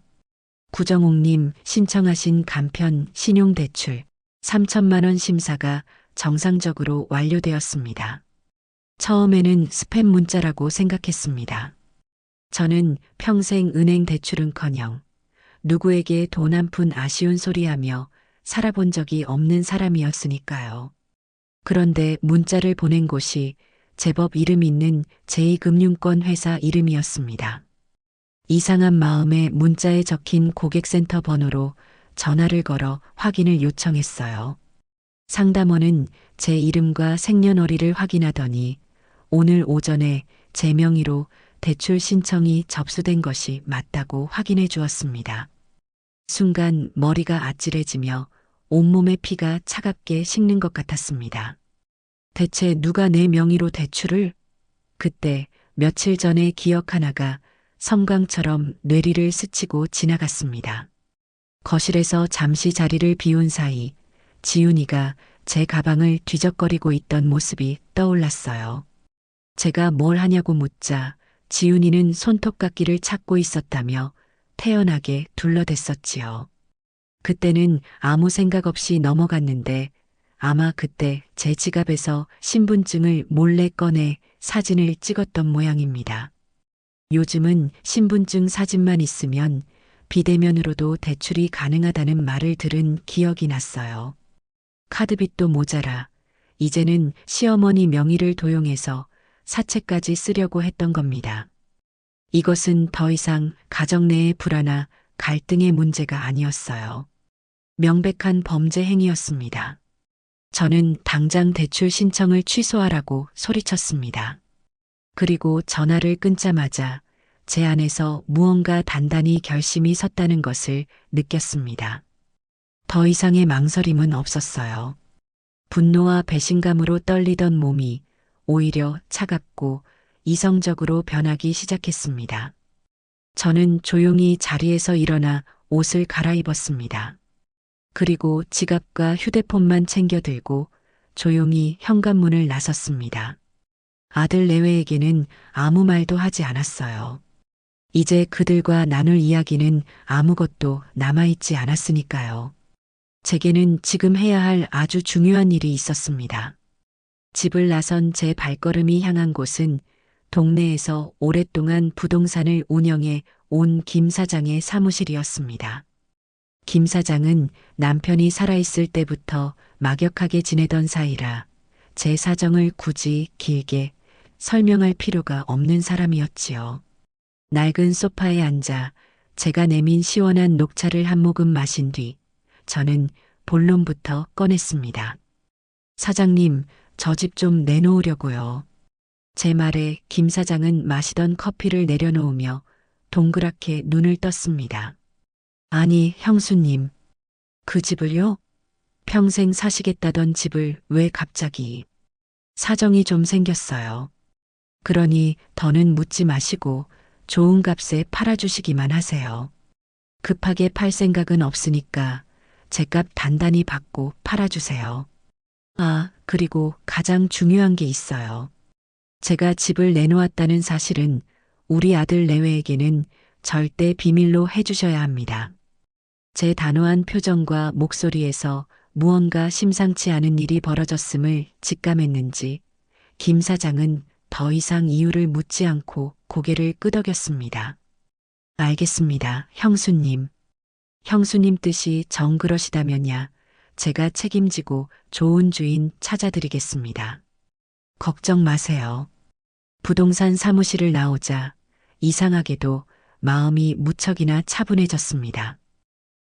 A: 구정옥님 신청하신 간편 신용대출 3천만 원 심사가 정상적으로 완료되었습니다. 처음에는 스팸 문자라고 생각했습니다. 저는 평생 은행 대출은커녕 누구에게 돈 한 푼 아쉬운 소리하며 살아본 적이 없는 사람이었으니까요. 그런데 문자를 보낸 곳이 제법 이름 있는 제2금융권 회사 이름이었습니다. 이상한 마음에 문자에 적힌 고객센터 번호로 전화를 걸어 확인을 요청했어요. 상담원은 제 이름과 생년월일을 확인하더니 오늘 오전에 제 명의로 대출 신청이 접수된 것이 맞다고 확인해 주었습니다. 순간 머리가 아찔해지며 온몸의 피가 차갑게 식는 것 같았습니다. 대체 누가 내 명의로 대출을? 그때 며칠 전의 기억 하나가 섬광처럼 뇌리를 스치고 지나갔습니다. 거실에서 잠시 자리를 비운 사이 지훈이가 제 가방을 뒤적거리고 있던 모습이 떠올랐어요. 제가 뭘 하냐고 묻자 지훈이는 손톱깎이를 찾고 있었다며 태연하게 둘러댔었지요. 그때는 아무 생각 없이 넘어갔는데 아마 그때 제 지갑에서 신분증을 몰래 꺼내 사진을 찍었던 모양입니다. 요즘은 신분증 사진만 있으면 비대면으로도 대출이 가능하다는 말을 들은 기억이 났어요. 카드빚도 모자라 이제는 시어머니 명의를 도용해서 사채까지 쓰려고 했던 겁니다. 이것은 더 이상 가정 내의 불화나 갈등의 문제가 아니었어요. 명백한 범죄 행위였습니다. 저는 당장 대출 신청을 취소하라고 소리쳤습니다. 그리고 전화를 끊자마자 제 안에서 무언가 단단히 결심이 섰다는 것을 느꼈습니다. 더 이상의 망설임은 없었어요. 분노와 배신감으로 떨리던 몸이 오히려 차갑고 이성적으로 변하기 시작했습니다. 저는 조용히 자리에서 일어나 옷을 갈아입었습니다. 그리고 지갑과 휴대폰만 챙겨 들고 조용히 현관문을 나섰습니다. 아들 내외에게는 아무 말도 하지 않았어요. 이제 그들과 나눌 이야기는 아무것도 남아있지 않았으니까요. 제게는 지금 해야 할 아주 중요한 일이 있었습니다. 집을 나선 제 발걸음이 향한 곳은 동네에서 오랫동안 부동산을 운영해 온 김 사장의 사무실이었습니다. 김 사장은 남편이 살아있을 때부터 막역하게 지내던 사이라 제 사정을 굳이 길게 설명할 필요가 없는 사람이었지요. 낡은 소파에 앉아 제가 내민 시원한 녹차를 한 모금 마신 뒤 저는 본론부터 꺼냈습니다. 사장님, 저 집 좀 내놓으려고요. 제 말에 김 사장은 마시던 커피를 내려놓으며 동그랗게 눈을 떴습니다. 아니, 형수님, 그 집을요? 평생 사시겠다던 집을 왜 갑자기? 사정이 좀 생겼어요. 그러니 더는 묻지 마시고 좋은 값에 팔아주시기만 하세요. 급하게 팔 생각은 없으니까 제값 단단히 받고 팔아주세요. 아, 그리고 가장 중요한 게 있어요. 제가 집을 내놓았다는 사실은 우리 아들 내외에게는 절대 비밀로 해주셔야 합니다. 제 단호한 표정과 목소리에서 무언가 심상치 않은 일이 벌어졌음을 직감했는지 김 사장은 더 이상 이유를 묻지 않고 고개를 끄덕였습니다. 알겠습니다, 형수님. 형수님 뜻이 정그러시다면야 제가 책임지고 좋은 주인 찾아드리겠습니다. 걱정 마세요. 부동산 사무실을 나오자 이상하게도 마음이 무척이나 차분해졌습니다.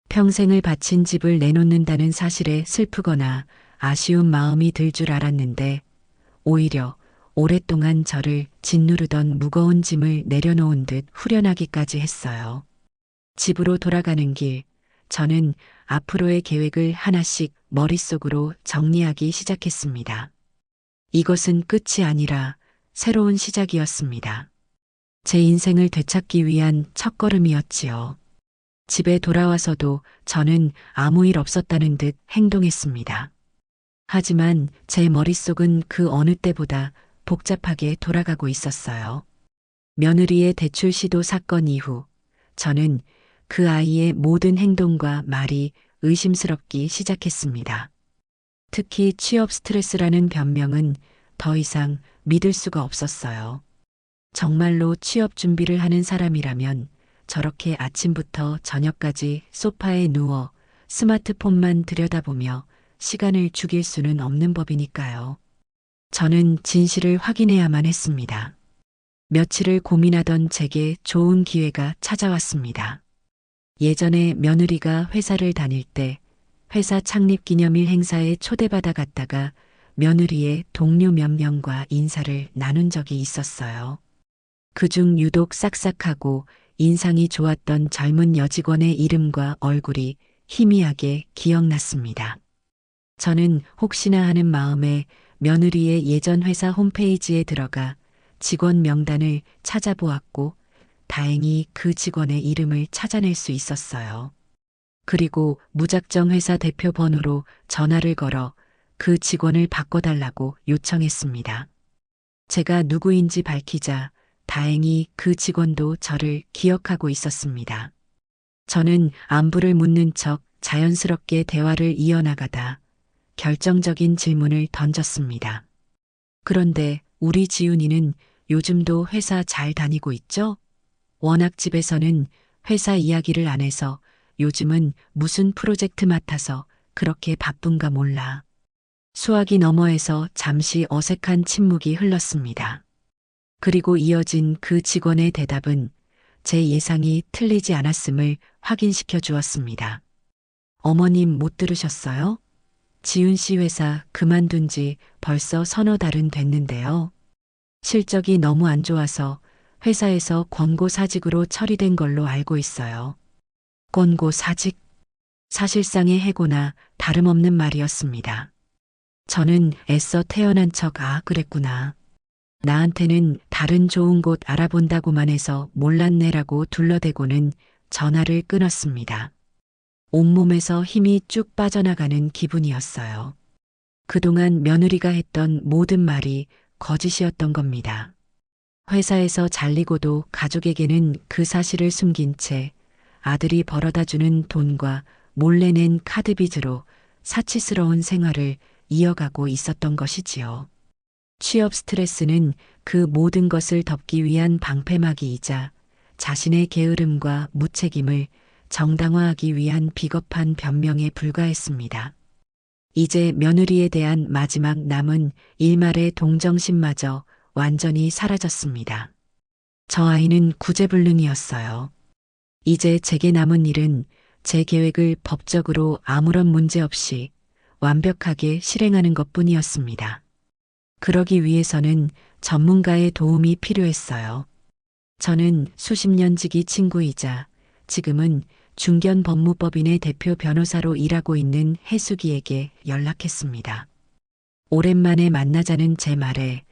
A: 평생을 바친 집을 내놓는다는 사실에 슬프거나 아쉬운 마음이 들 줄 알았는데 오히려 오랫동안 저를 짓누르던 무거운 짐을 내려놓은 듯 후련하기까지 했어요. 집으로 돌아가는 길, 저는 앞으로의 계획을 하나씩 머릿속으로 정리하기 시작했습니다. 이것은 끝이 아니라 새로운 시작이었습니다. 제 인생을 되찾기 위한 첫걸음이었지요. 집에 돌아와서도 저는 아무 일 없었다는 듯 행동했습니다. 하지만 제 머릿속은 그 어느 때보다 복잡하게 돌아가고 있었어요. 며느리의 대출 시도 사건 이후 저는 그 아이의 모든 행동과 말이 의심스럽기 시작했습니다. 특히 취업 스트레스라는 변명은 더 이상 믿을 수가 없었어요. 정말로 취업 준비를 하는 사람이라면 저렇게 아침부터 저녁까지 소파에 누워 스마트폰만 들여다보며 시간을 죽일 수는 없는 법이니까요. 저는 진실을 확인해야만 했습니다. 며칠을 고민하던 제게 좋은 기회가 찾아왔습니다. 예전에 며느리가 회사를 다닐 때 회사 창립 기념일 행사에 초대받아 갔다가 며느리의 동료 몇 명과 인사를 나눈 적이 있었어요. 그중 유독 싹싹하고 인상이 좋았던 젊은 여직원의 이름과 얼굴이 희미하게 기억났습니다. 저는 혹시나 하는 마음에 며느리의 예전 회사 홈페이지에 들어가 직원 명단을 찾아보았고 다행히 그 직원의 이름을 찾아낼 수 있었어요. 그리고 무작정 회사 대표 번호로 전화를 걸어 그 직원을 바꿔달라고 요청했습니다. 제가 누구인지 밝히자 다행히 그 직원도 저를 기억하고 있었습니다. 저는 안부를 묻는 척 자연스럽게 대화를 이어나가다 결정적인 질문을 던졌습니다. 그런데 우리 지훈이는 요즘도 회사 잘 다니고 있죠? 워낙 집에서는 회사 이야기를 안 해서 요즘은 무슨 프로젝트 맡아서 그렇게 바쁜가 몰라. 수화기 너머에서 잠시 어색한 침묵이 흘렀습니다. 그리고 이어진 그 직원의 대답은 제 예상이 틀리지 않았음을 확인시켜 주었습니다. 어머님 못 들으셨어요? 지훈 씨 회사 그만둔 지 벌써 서너 달은 됐는데요. 실적이 너무 안 좋아서 회사에서 권고 사직으로 처리된 걸로 알고 있어요. 권고 사직? 사실상의 해고나 다름없는 말이었습니다. 저는 애써 태어난 척 그랬구나. 나한테는 다른 좋은 곳 알아본다고만 해서 몰랐네라고 둘러대고는 전화를 끊었습니다. 온몸에서 힘이 쭉 빠져나가는 기분이었어요. 그동안 며느리가 했던 모든 말이 거짓이었던 겁니다. 회사에서 잘리고도 가족에게는 그 사실을 숨긴 채 아들이 벌어다주는 돈과 몰래 낸 카드빚으로 사치스러운 생활을 이어가고 있었던 것이지요. 취업 스트레스는 그 모든 것을 덮기 위한 방패막이이자 자신의 게으름과 무책임을 정당화하기 위한 비겁한 변명에 불과했습니다. 이제 며느리에 대한 마지막 남은 일말의 동정심마저 완전히 사라졌습니다. 저 아이는 구제불능이었어요. 이제 제게 남은 일은 제 계획을 법적으로 아무런 문제 없이 완벽하게 실행하는 것뿐이었습니다. 그러기 위해서는 전문가의 도움이 필요했어요. 저는 수십 년 지기 친구이자 지금은 중견 법무법인의 대표 변호사로 일하고 있는 해수기에게 연락했습니다. 오랜만에 만나자는 제 말에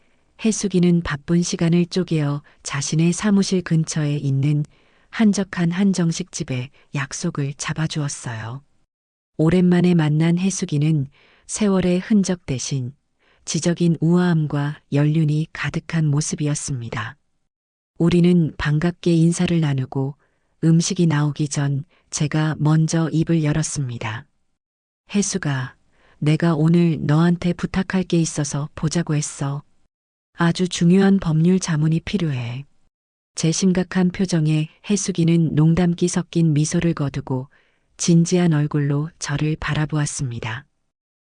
A: 해수기는 바쁜 시간을 쪼개어 자신의 사무실 근처에 있는 한적한 한정식 집에 약속을 잡아주었어요. 오랜만에 만난 해수기는 세월의 흔적 대신 지적인 우아함과 연륜이 가득한 모습이었습니다. 우리는 반갑게 인사를 나누고 음식이 나오기 전 제가 먼저 입을 열었습니다. 해수가, 내가 오늘 너한테 부탁할 게 있어서 보자고 했어. 아주 중요한 법률 자문이 필요해. 제 심각한 표정에 해수기는 농담기 섞인 미소를 거두고 진지한 얼굴로 저를 바라보았습니다.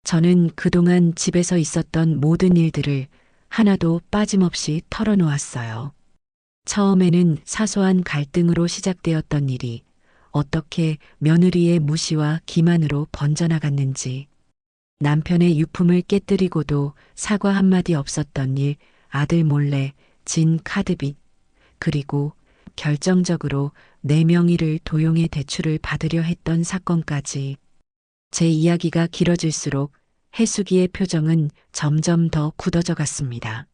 A: 저는 그동안 집에서 있었던 모든 일들을 하나도 빠짐없이 털어놓았어요. 처음에는 사소한 갈등으로 시작되었던 일이 어떻게 며느리의 무시와 기만으로 번져나갔는지, 남편의 유품을 깨뜨리고도 사과 한마디 없었던 일, 아들 몰래 진 카드빚, 그리고 결정적으로 내 명의를 도용해 대출을 받으려 했던 사건까지. 제 이야기가 길어질수록 해수기의 표정은 점점 더 굳어져 갔습니다.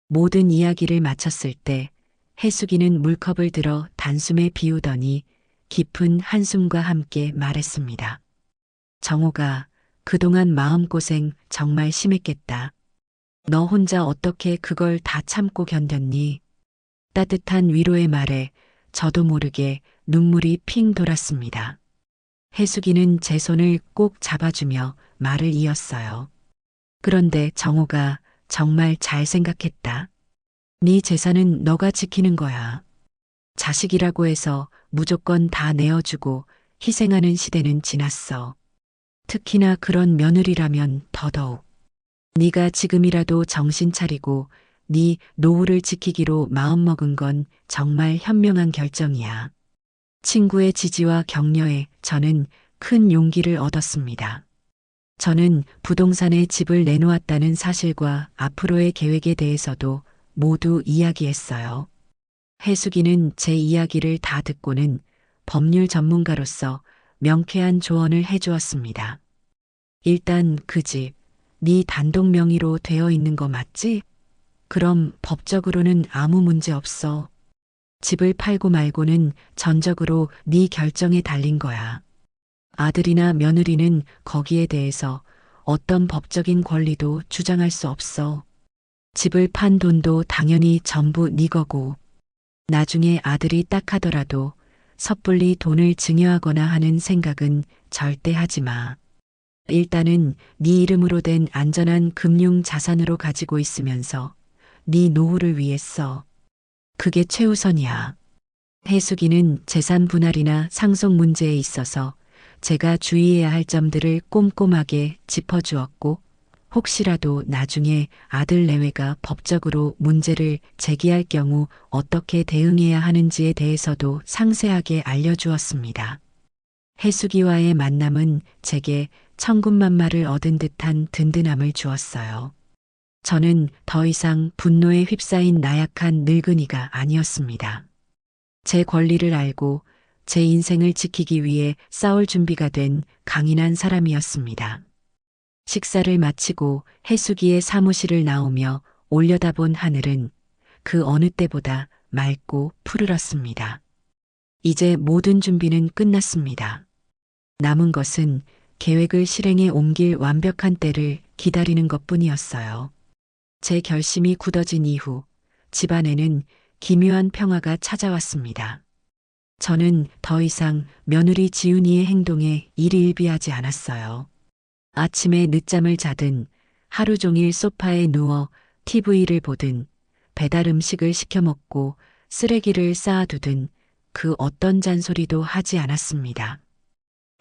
A: 모든 이야기를 마쳤을 때 해수기는 물컵을 들어 단숨에 비우더니 깊은 한숨과 함께 말했습니다. 정호가, 그동안 마음고생 정말 심했겠다. 너 혼자 어떻게 그걸 다 참고 견뎠니? 따뜻한 위로의 말에 저도 모르게 눈물이 핑 돌았습니다. 해수기는 제 손을 꼭 잡아주며 말을 이었어요. 그런데 정호가, 정말 잘 생각했다. 네 재산은 너가 지키는 거야. 자식이라고 해서 무조건 다 내어주고 희생하는 시대는 지났어. 특히나 그런 며느리라면 더더욱. 네가 지금이라도 정신 차리고 네 노후를 지키기로 마음먹은 건 정말 현명한 결정이야. 친구의 지지와 격려에 저는 큰 용기를 얻었습니다. 저는 부동산에 집을 내놓았다는 사실과 앞으로의 계획에 대해서도 모두 이야기했어요. 해수기는 제 이야기를 다 듣고는 법률 전문가로서 명쾌한 조언을 해주었습니다. 일단 그 집, 네 단독 명의로 되어 있는 거 맞지? 그럼 법적으로는 아무 문제 없어. 집을 팔고 말고는 전적으로 네 결정에 달린 거야. 아들이나 며느리는 거기에 대해서 어떤 법적인 권리도 주장할 수 없어. 집을 판 돈도 당연히 전부 네 거고, 나중에 아들이 딱 하더라도 섣불리 돈을 증여하거나 하는 생각은 절대 하지 마. 일단은 네 이름으로 된 안전한 금융 자산으로 가지고 있으면서 네 노후를 위해 써. 그게 최우선이야. 해수기는 재산 분할이나 상속 문제에 있어서 제가 주의해야 할 점들을 꼼꼼하게 짚어주었고, 혹시라도 나중에 아들 내외가 법적으로 문제를 제기할 경우 어떻게 대응해야 하는지에 대해서도 상세하게 알려주었습니다. 해수기와의 만남은 제게 천군만마를 얻은 듯한 든든함을 주었어요. 저는 더 이상 분노에 휩싸인 나약한 늙은이가 아니었습니다. 제 권리를 알고 제 인생을 지키기 위해 싸울 준비가 된 강인한 사람이었습니다. 식사를 마치고 해수기의 사무실을 나오며 올려다본 하늘은 그 어느 때보다 맑고 푸르렀습니다. 이제 모든 준비는 끝났습니다. 남은 것은 계획을 실행에 옮길 완벽한 때를 기다리는 것뿐이었어요. 제 결심이 굳어진 이후 집안에는 기묘한 평화가 찾아왔습니다. 저는 더 이상 며느리 지훈이의 행동에 일희일비하지 않았어요. 아침에 늦잠을 자든 하루 종일 소파에 누워 TV를 보든 배달 음식을 시켜 먹고 쓰레기를 쌓아두든 그 어떤 잔소리도 하지 않았습니다.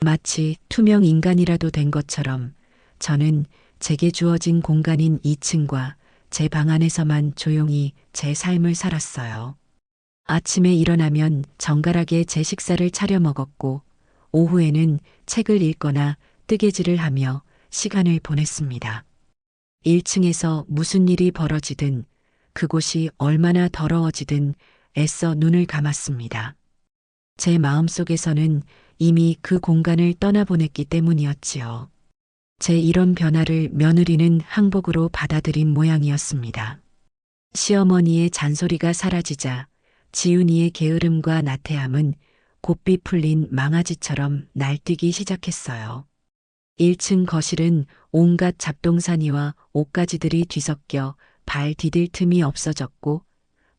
A: 마치 투명 인간이라도 된 것처럼 저는 제게 주어진 공간인 2층과 제 방 안에서만 조용히 제 삶을 살았어요. 아침에 일어나면 정갈하게 제 식사를 차려 먹었고 오후에는 책을 읽거나 뜨개질을 하며 시간을 보냈습니다. 1층에서 무슨 일이 벌어지든 그곳이 얼마나 더러워지든 애써 눈을 감았습니다. 제 마음속에서는 이미 그 공간을 떠나보냈기 때문이었지요. 제 이런 변화를 며느리는 항복으로 받아들인 모양이었습니다. 시어머니의 잔소리가 사라지자 지훈이의 게으름과 나태함은 곱비 풀린 망아지처럼 날뛰기 시작했어요. 1층 거실은 온갖 잡동사니와 옷가지들이 뒤섞여 발 디딜 틈이 없어졌고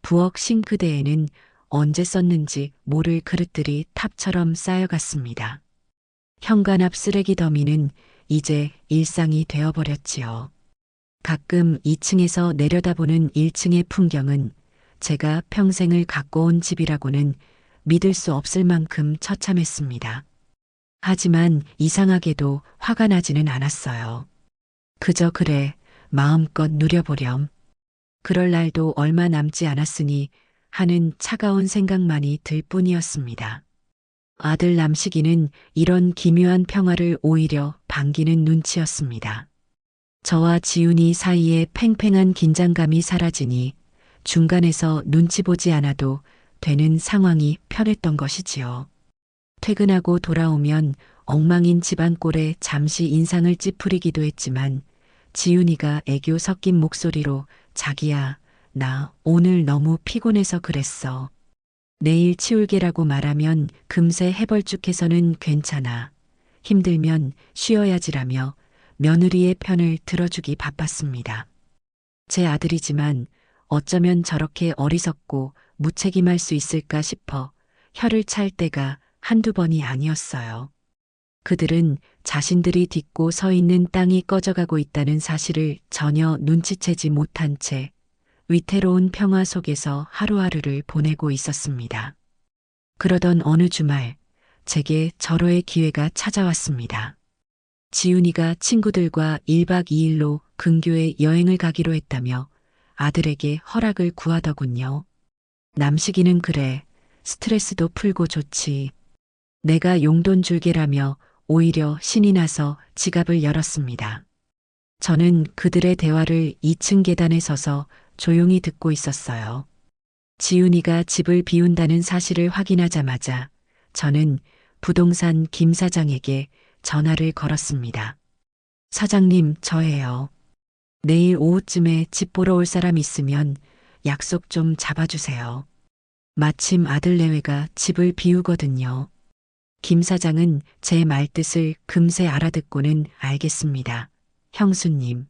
A: 부엌 싱크대에는 언제 썼는지 모를 그릇들이 탑처럼 쌓여갔습니다. 현관 앞 쓰레기 더미는 이제 일상이 되어버렸지요. 가끔 2층에서 내려다보는 1층의 풍경은 제가 평생을 갖고 온 집이라고는 믿을 수 없을 만큼 처참했습니다. 하지만 이상하게도 화가 나지는 않았어요. 그저 그래 마음껏 누려보렴. 그럴 날도 얼마 남지 않았으니 하는 차가운 생각만이 들 뿐이었습니다. 아들 남식이는 이런 기묘한 평화를 오히려 반기는 눈치였습니다. 저와 지훈이 사이에 팽팽한 긴장감이 사라지니 중간에서 눈치 보지 않아도 되는 상황이 편했던 것이지요. 퇴근하고 돌아오면 엉망인 집안 꼴에 잠시 인상을 찌푸리기도 했지만 지훈이가 애교 섞인 목소리로 자기야, 나 오늘 너무 피곤해서 그랬어. 내일 치울게라고 말하면 금세 해벌쭉해서는 괜찮아. 힘들면 쉬어야지라며 며느리의 편을 들어주기 바빴습니다. 제 아들이지만 어쩌면 저렇게 어리석고 무책임할 수 있을까 싶어 혀를 찰 때가 한두 번이 아니었어요. 그들은 자신들이 딛고 서 있는 땅이 꺼져가고 있다는 사실을 전혀 눈치채지 못한 채 위태로운 평화 속에서 하루하루를 보내고 있었습니다. 그러던 어느 주말, 제게 절호의 기회가 찾아왔습니다. 지훈이가 친구들과 1박 2일로 근교에 여행을 가기로 했다며 아들에게 허락을 구하더군요. 남식이는 그래, 스트레스도 풀고 좋지. 내가 용돈 줄게라며 오히려 신이 나서 지갑을 열었습니다. 저는 그들의 대화를 2층 계단에 서서 조용히 듣고 있었어요. 지훈이가 집을 비운다는 사실을 확인하자마자 저는 부동산 김 사장에게 전화를 걸었습니다. 사장님, 저예요. 내일 오후쯤에 집 보러 올 사람 있으면 약속 좀 잡아주세요. 마침 아들 내외가 집을 비우거든요. 김 사장은 제 말뜻을 금세 알아듣고는 알겠습니다. 형수님.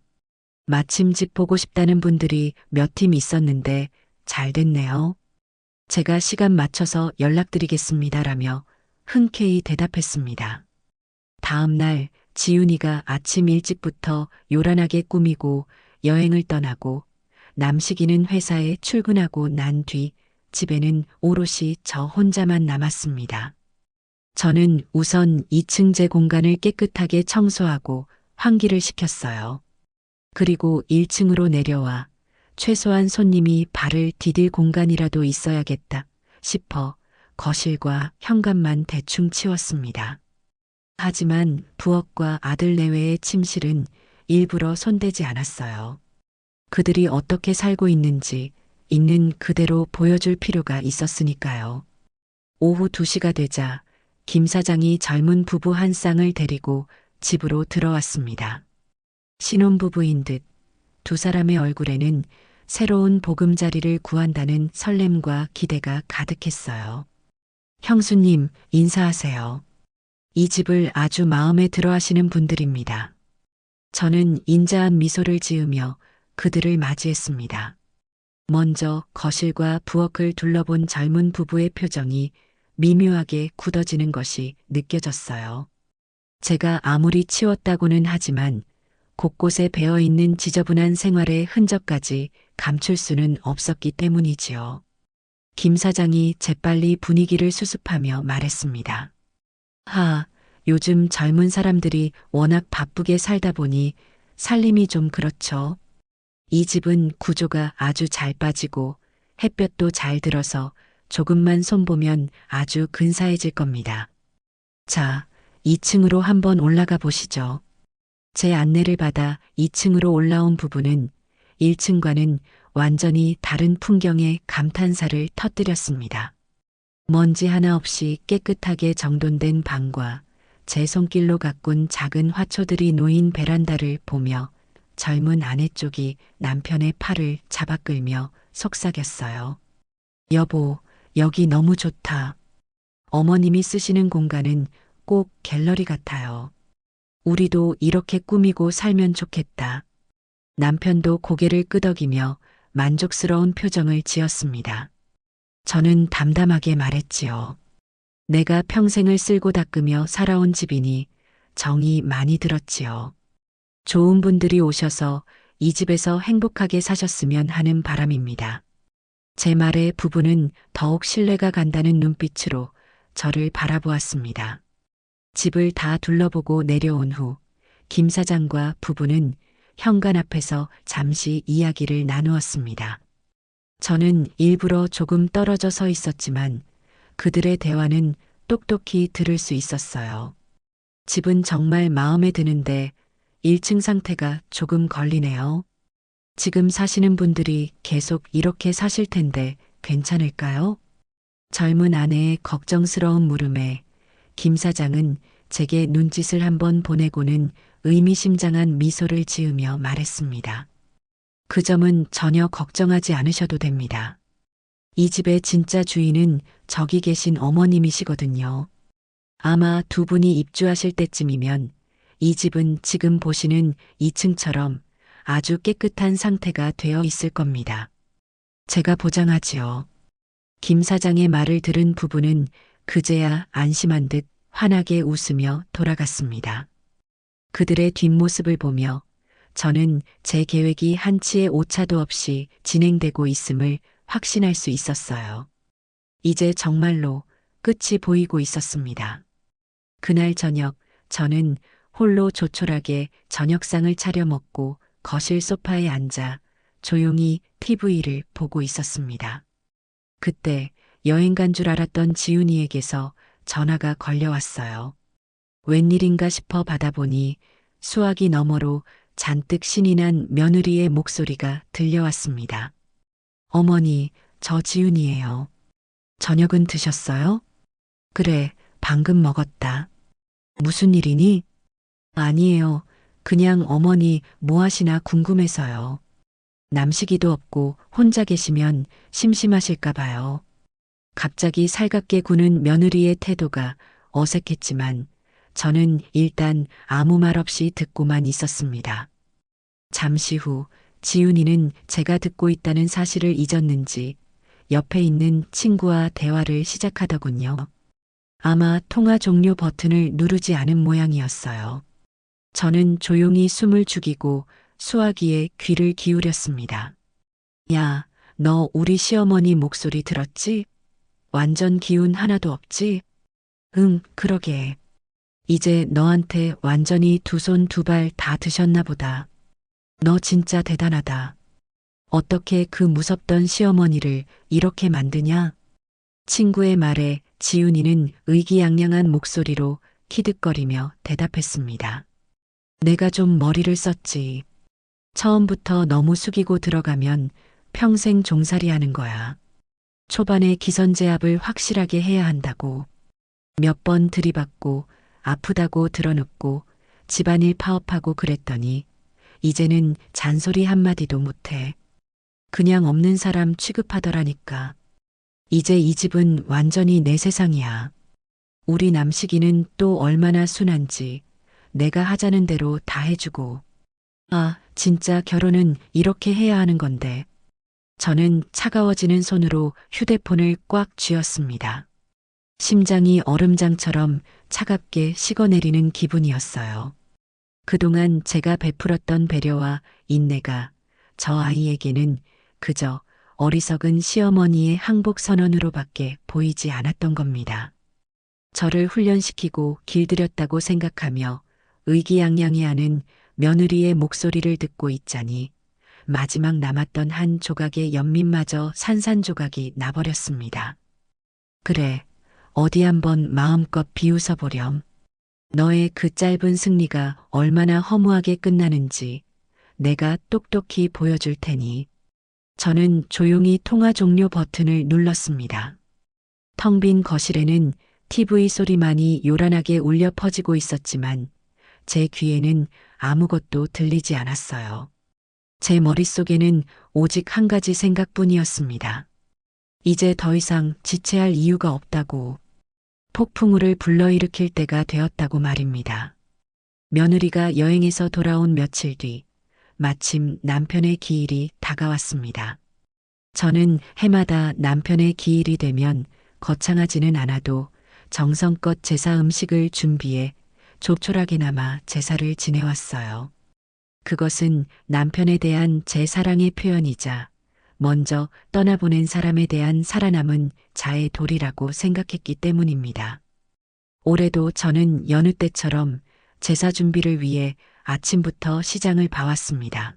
A: 마침 집 보고 싶다는 분들이 몇 팀 있었는데 잘 됐네요. 제가 시간 맞춰서 연락드리겠습니다라며 흔쾌히 대답했습니다. 다음 날 지훈이가 아침 일찍부터 요란하게 꾸미고 여행을 떠나고 남식이는 회사에 출근하고 난 뒤 집에는 오롯이 저 혼자만 남았습니다. 저는 우선 2층 제 공간을 깨끗하게 청소하고 환기를 시켰어요. 그리고 1층으로 내려와 최소한 손님이 발을 디딜 공간이라도 있어야겠다 싶어 거실과 현관만 대충 치웠습니다. 하지만 부엌과 아들 내외의 침실은 일부러 손대지 않았어요. 그들이 어떻게 살고 있는지 있는 그대로 보여줄 필요가 있었으니까요. 오후 2시가 되자 김 사장이 젊은 부부 한 쌍을 데리고 집으로 들어왔습니다. 신혼부부인 듯 두 사람의 얼굴에는 새로운 보금자리를 구한다는 설렘과 기대가 가득했어요. 형수님, 인사하세요. 이 집을 아주 마음에 들어 하시는 분들입니다. 저는 인자한 미소를 지으며 그들을 맞이했습니다. 먼저 거실과 부엌을 둘러본 젊은 부부의 표정이 미묘하게 굳어지는 것이 느껴졌어요. 제가 아무리 치웠다고는 하지만 곳곳에 배어있는 지저분한 생활의 흔적까지 감출 수는 없었기 때문이지요. 김 사장이 재빨리 분위기를 수습하며 말했습니다. 요즘 젊은 사람들이 워낙 바쁘게 살다 보니 살림이 좀 그렇죠. 이 집은 구조가 아주 잘 빠지고 햇볕도 잘 들어서 조금만 손보면 아주 근사해질 겁니다. 자, 2층으로 한번 올라가 보시죠. 제 안내를 받아 2층으로 올라온 부부는 1층과는 완전히 다른 풍경에 감탄사를 터뜨렸습니다. 먼지 하나 없이 깨끗하게 정돈된 방과 제 손길로 가꾼 작은 화초들이 놓인 베란다를 보며 젊은 아내 쪽이 남편의 팔을 잡아 끌며 속삭였어요. 여보, 여기 너무 좋다. 어머님이 쓰시는 공간은 꼭 갤러리 같아요. 우리도 이렇게 꾸미고 살면 좋겠다. 남편도 고개를 끄덕이며 만족스러운 표정을 지었습니다. 저는 담담하게 말했지요. 내가 평생을 쓸고 닦으며 살아온 집이니 정이 많이 들었지요. 좋은 분들이 오셔서 이 집에서 행복하게 사셨으면 하는 바람입니다. 제 말에 부부는 더욱 신뢰가 간다는 눈빛으로 저를 바라보았습니다. 집을 다 둘러보고 내려온 후 김 사장과 부부는 현관 앞에서 잠시 이야기를 나누었습니다. 저는 일부러 조금 떨어져 서 있었지만 그들의 대화는 똑똑히 들을 수 있었어요. 집은 정말 마음에 드는데 1층 상태가 조금 걸리네요. 지금 사시는 분들이 계속 이렇게 사실 텐데 괜찮을까요? 젊은 아내의 걱정스러운 물음에 김 사장은 제게 눈짓을 한번 보내고는 의미심장한 미소를 지으며 말했습니다. 그 점은 전혀 걱정하지 않으셔도 됩니다. 이 집의 진짜 주인은 저기 계신 어머님이시거든요. 아마 두 분이 입주하실 때쯤이면 이 집은 지금 보시는 2층처럼 아주 깨끗한 상태가 되어 있을 겁니다. 제가 보장하지요. 김 사장의 말을 들은 부부는 그제야 안심한 듯 환하게 웃으며 돌아갔습니다. 그들의 뒷모습을 보며 저는 제 계획이 한치의 오차도 없이 진행되고 있음을 확신할 수 있었어요. 이제 정말로 끝이 보이고 있었습니다. 그날 저녁 저는 홀로 조촐하게 저녁상을 차려 먹고 거실 소파에 앉아 조용히 TV를 보고 있었습니다. 그때 여행 간 줄 알았던 지훈이에게서 전화가 걸려왔어요. 웬일인가 싶어 받아보니 수화기 너머로 잔뜩 신이 난 며느리의 목소리가 들려왔습니다. 어머니, 저 지훈이에요. 저녁은 드셨어요? 그래, 방금 먹었다. 무슨 일이니? 아니에요. 그냥 어머니 뭐 하시나 궁금해서요. 남식이도 없고 혼자 계시면 심심하실까 봐요. 갑자기 살갑게 구는 며느리의 태도가 어색했지만 저는 일단 아무 말 없이 듣고만 있었습니다. 잠시 후 지훈이는 제가 듣고 있다는 사실을 잊었는지 옆에 있는 친구와 대화를 시작하더군요. 아마 통화 종료 버튼을 누르지 않은 모양이었어요. 저는 조용히 숨을 죽이고 수화기에 귀를 기울였습니다. 야, 너 우리 시어머니 목소리 들었지? 완전 기운 하나도 없지? 응, 그러게. 이제 너한테 완전히 두 손 두 발 다 드셨나 보다. 너 진짜 대단하다. 어떻게 그 무섭던 시어머니를 이렇게 만드냐? 친구의 말에 지훈이는 의기양양한 목소리로 키득거리며 대답했습니다. 내가 좀 머리를 썼지. 처음부터 너무 숙이고 들어가면 평생 종살이 하는 거야. 초반에 기선제압을 확실하게 해야 한다고. 몇 번 들이받고 아프다고 드러눕고 집안일 파업하고 그랬더니 이제는 잔소리 한마디도 못해. 그냥 없는 사람 취급하더라니까. 이제 이 집은 완전히 내 세상이야. 우리 남식이는 또 얼마나 순한지 내가 하자는 대로 다 해주고. 진짜 결혼은 이렇게 해야 하는 건데. 저는 차가워지는 손으로 휴대폰을 꽉 쥐었습니다. 심장이 얼음장처럼 차갑게 식어내리는 기분이었어요. 그동안 제가 베풀었던 배려와 인내가 저 아이에게는 그저 어리석은 시어머니의 항복 선언으로밖에 보이지 않았던 겁니다. 저를 훈련시키고 길들였다고 생각하며 의기양양해하는 며느리의 목소리를 듣고 있자니 마지막 남았던 한 조각의 연민마저 산산조각이 나버렸습니다. 그래, 어디 한번 마음껏 비웃어 보렴. 너의 그 짧은 승리가 얼마나 허무하게 끝나는지 내가 똑똑히 보여줄 테니. 저는 조용히 통화 종료 버튼을 눌렀습니다. 텅 빈 거실에는 TV 소리만이 요란하게 울려 퍼지고 있었지만 제 귀에는 아무것도 들리지 않았어요. 제 머릿속에는 오직 한 가지 생각뿐이었습니다. 이제 더 이상 지체할 이유가 없다고, 폭풍우를 불러일으킬 때가 되었다고 말입니다. 며느리가 여행에서 돌아온 며칠 뒤 마침 남편의 기일이 다가왔습니다. 저는 해마다 남편의 기일이 되면 거창하지는 않아도 정성껏 제사 음식을 준비해 조촐하게나마 제사를 지내왔어요. 그것은 남편에 대한 제 사랑의 표현이자 먼저 떠나보낸 사람에 대한 살아남은 자의 도리라고 생각했기 때문입니다. 올해도 저는 여느 때처럼 제사 준비를 위해 아침부터 시장을 봐왔습니다.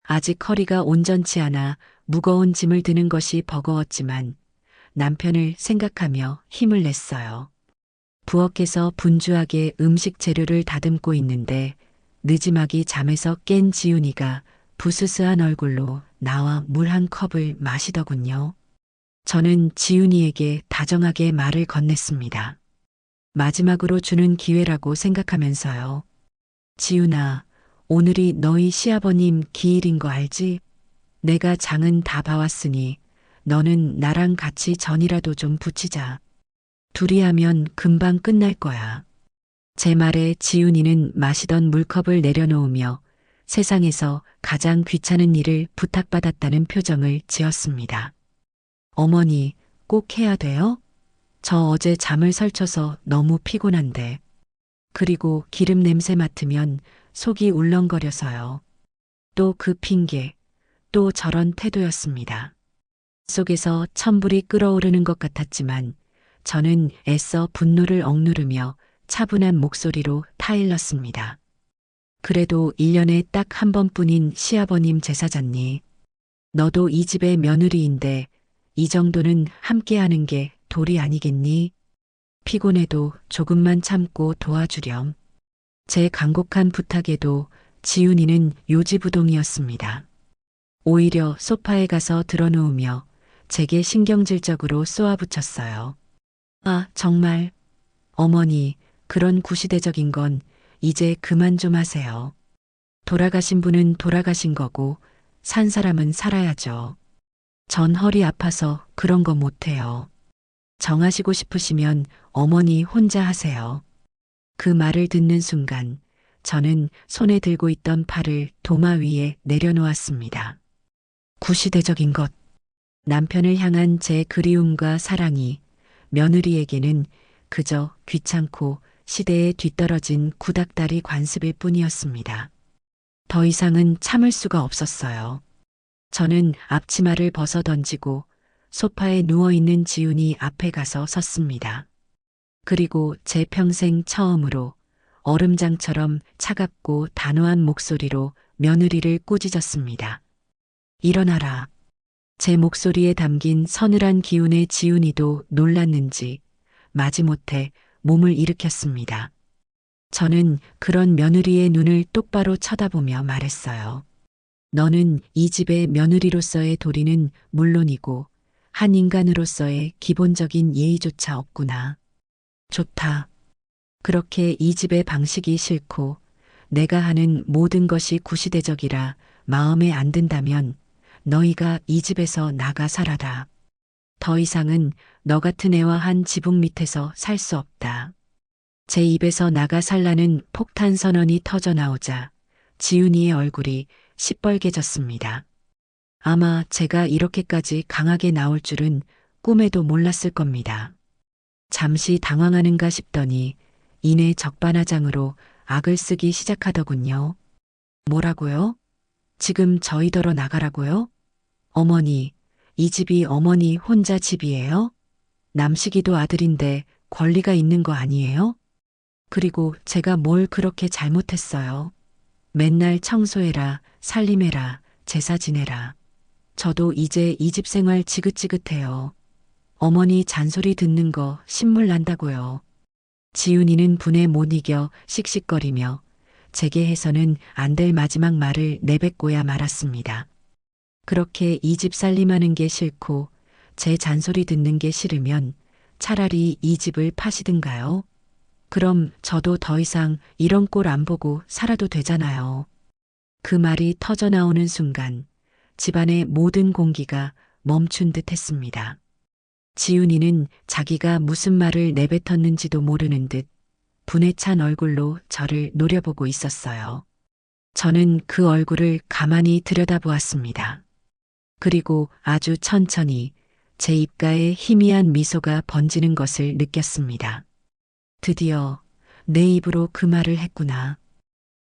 A: 아직 허리가 온전치 않아 무거운 짐을 드는 것이 버거웠지만 남편을 생각하며 힘을 냈어요. 부엌에서 분주하게 음식 재료를 다듬고 있는데 느지막이 잠에서 깬 지훈이가 부스스한 얼굴로 나와 물 한 컵을 마시더군요. 저는 지훈이에게 다정하게 말을 건넸습니다. 마지막으로 주는 기회라고 생각하면서요. 지훈아, 오늘이 너희 시아버님 기일인 거 알지? 내가 장은 다 봐왔으니 너는 나랑 같이 전이라도 좀 부치자. 둘이 하면 금방 끝날 거야. 제 말에 지훈이는 마시던 물컵을 내려놓으며 세상에서 가장 귀찮은 일을 부탁받았다는 표정을 지었습니다. 어머니, 꼭 해야 돼요? 저 어제 잠을 설쳐서 너무 피곤한데. 그리고 기름 냄새 맡으면 속이 울렁거려서요. 또 그 핑계, 또 저런 태도였습니다. 속에서 천불이 끓어오르는 것 같았지만 저는 애써 분노를 억누르며 차분한 목소리로 타일렀습니다. 그래도 1년에 딱 한 번뿐인 시아버님 제사잖니. 너도 이 집의 며느리인데 이 정도는 함께하는 게 도리 아니겠니? 피곤해도 조금만 참고 도와주렴. 제 간곡한 부탁에도 지훈이는 요지부동이었습니다. 오히려 소파에 가서 드러누우며 제게 신경질적으로 쏘아붙였어요. 아, 정말. 어머니, 그런 구시대적인 건 이제 그만 좀 하세요. 돌아가신 분은 돌아가신 거고 산 사람은 살아야죠. 전 허리 아파서 그런 거 못해요. 정하시고 싶으시면 어머니 혼자 하세요. 그 말을 듣는 순간 저는 손에 들고 있던 팔을 도마 위에 내려놓았습니다. 구시대적인 것. 남편을 향한 제 그리움과 사랑이 며느리에게는 그저 귀찮고 시대에 뒤떨어진 구닥다리 관습일 뿐이었습니다. 더 이상은 참을 수가 없었어요. 저는 앞치마를 벗어 던지고 소파에 누워있는 지훈이 앞에 가서 섰습니다. 그리고 제 평생 처음으로 얼음장처럼 차갑고 단호한 목소리로 며느리를 꾸짖었습니다. 일어나라. 제 목소리에 담긴 서늘한 기운에 지훈이도 놀랐는지 마지못해 몸을 일으켰습니다. 저는 그런 며느리의 눈을 똑바로 쳐다보며 말했어요. 너는 이 집의 며느리로서의 도리는 물론이고 한 인간으로서의 기본적인 예의조차 없구나. 좋다. 그렇게 이 집의 방식이 싫고 내가 하는 모든 것이 구시대적이라 마음에 안 든다면 너희가 이 집에서 나가 살아라. 더 이상은 너 같은 애와 한 지붕 밑에서 살 수 없다. 제 입에서 나가 살라는 폭탄 선언이 터져 나오자 지훈이의 얼굴이 시뻘개졌습니다. 아마 제가 이렇게까지 강하게 나올 줄은 꿈에도 몰랐을 겁니다. 잠시 당황하는가 싶더니 이내 적반하장으로 악을 쓰기 시작하더군요. 뭐라고요? 지금 저희더러 나가라고요? 어머니, 이 집이 어머니 혼자 집이에요? 남식이도 아들인데 권리가 있는 거 아니에요? 그리고 제가 뭘 그렇게 잘못했어요. 맨날 청소해라, 살림해라, 제사 지내라. 저도 이제 이 집 생활 지긋지긋해요. 어머니 잔소리 듣는 거 신물 난다고요. 지훈이는 분에 못 이겨 씩씩거리며 제게 해서는 안 될 마지막 말을 내뱉고야 말았습니다. 그렇게 이 집 살림하는 게 싫고 제 잔소리 듣는 게 싫으면 차라리 이 집을 파시든가요? 그럼 저도 더 이상 이런 꼴 안 보고 살아도 되잖아요. 그 말이 터져 나오는 순간 집안의 모든 공기가 멈춘 듯 했습니다. 지훈이는 자기가 무슨 말을 내뱉었는지도 모르는 듯 분에 찬 얼굴로 저를 노려보고 있었어요. 저는 그 얼굴을 가만히 들여다보았습니다. 그리고 아주 천천히 제 입가에 희미한 미소가 번지는 것을 느꼈습니다. 드디어 내 입으로 그 말을 했구나.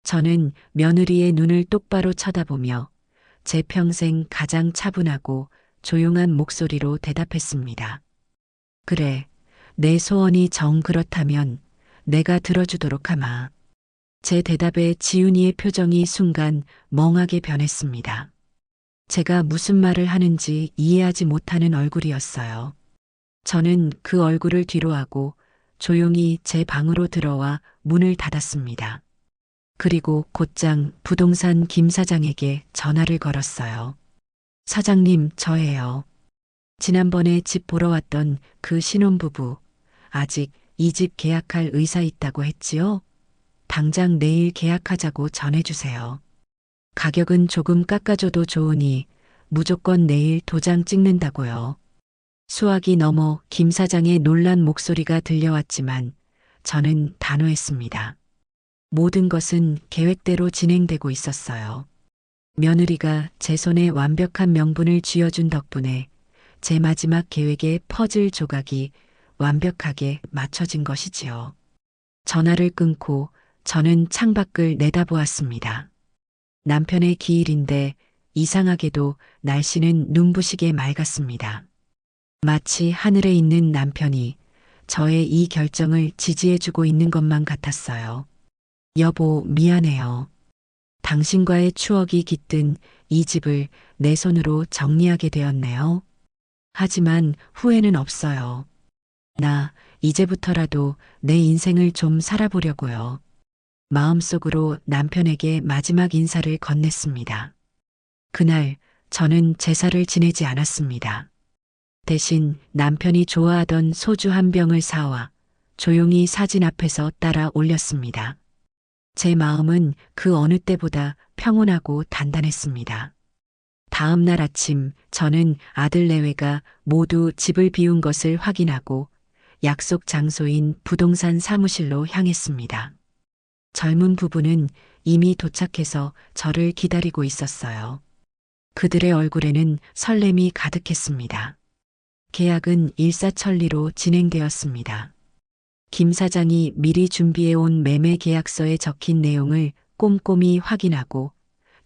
A: 저는 며느리의 눈을 똑바로 쳐다보며 제 평생 가장 차분하고 조용한 목소리로 대답했습니다. 그래, 내 소원이 정 그렇다면 내가 들어주도록 하마. 제 대답에 지훈이의 표정이 순간 멍하게 변했습니다. 제가 무슨 말을 하는지 이해하지 못하는 얼굴이었어요. 저는 그 얼굴을 뒤로하고 조용히 제 방으로 들어와 문을 닫았습니다. 그리고 곧장 부동산 김 사장에게 전화를 걸었어요. 사장님, 저예요. 지난번에 집 보러 왔던 그 신혼부부, 아직 이 집 계약할 의사 있다고 했지요? 당장 내일 계약하자고 전해주세요. 가격은 조금 깎아줘도 좋으니 무조건 내일 도장 찍는다고요. 수화기 넘어 김 사장의 놀란 목소리가 들려왔지만 저는 단호했습니다. 모든 것은 계획대로 진행되고 있었어요. 며느리가 제 손에 완벽한 명분을 쥐어준 덕분에 제 마지막 계획의 퍼즐 조각이 완벽하게 맞춰진 것이지요. 전화를 끊고 저는 창밖을 내다보았습니다. 남편의 기일인데 이상하게도 날씨는 눈부시게 맑았습니다. 마치 하늘에 있는 남편이 저의 이 결정을 지지해주고 있는 것만 같았어요. 여보, 미안해요. 당신과의 추억이 깃든 이 집을 내 손으로 정리하게 되었네요. 하지만 후회는 없어요. 나 이제부터라도 내 인생을 좀 살아보려고요. 마음속으로 남편에게 마지막 인사를 건넸습니다. 그날 저는 제사를 지내지 않았습니다. 대신 남편이 좋아하던 소주 한 병을 사와 조용히 사진 앞에서 따라 올렸습니다. 제 마음은 그 어느 때보다 평온하고 단단했습니다. 다음 날 아침 저는 아들 내외가 모두 집을 비운 것을 확인하고 약속 장소인 부동산 사무실로 향했습니다. 젊은 부부는 이미 도착해서 저를 기다리고 있었어요. 그들의 얼굴에는 설렘이 가득했습니다. 계약은 일사천리로 진행되었습니다. 김 사장이 미리 준비해 온 매매 계약서에 적힌 내용을 꼼꼼히 확인하고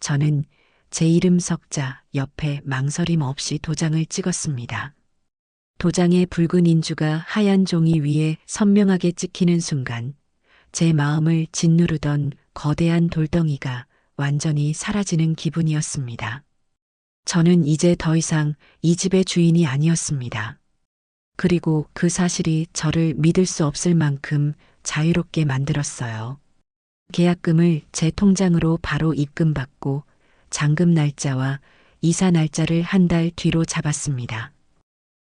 A: 저는 제 이름 석자 옆에 망설임 없이 도장을 찍었습니다. 도장의 붉은 인주가 하얀 종이 위에 선명하게 찍히는 순간 제 마음을 짓누르던 거대한 돌덩이가 완전히 사라지는 기분이었습니다. 저는 이제 더 이상 이 집의 주인이 아니었습니다. 그리고 그 사실이 저를 믿을 수 없을 만큼 자유롭게 만들었어요. 계약금을 제 통장으로 바로 입금받고 잔금 날짜와 이사 날짜를 한 달 뒤로 잡았습니다.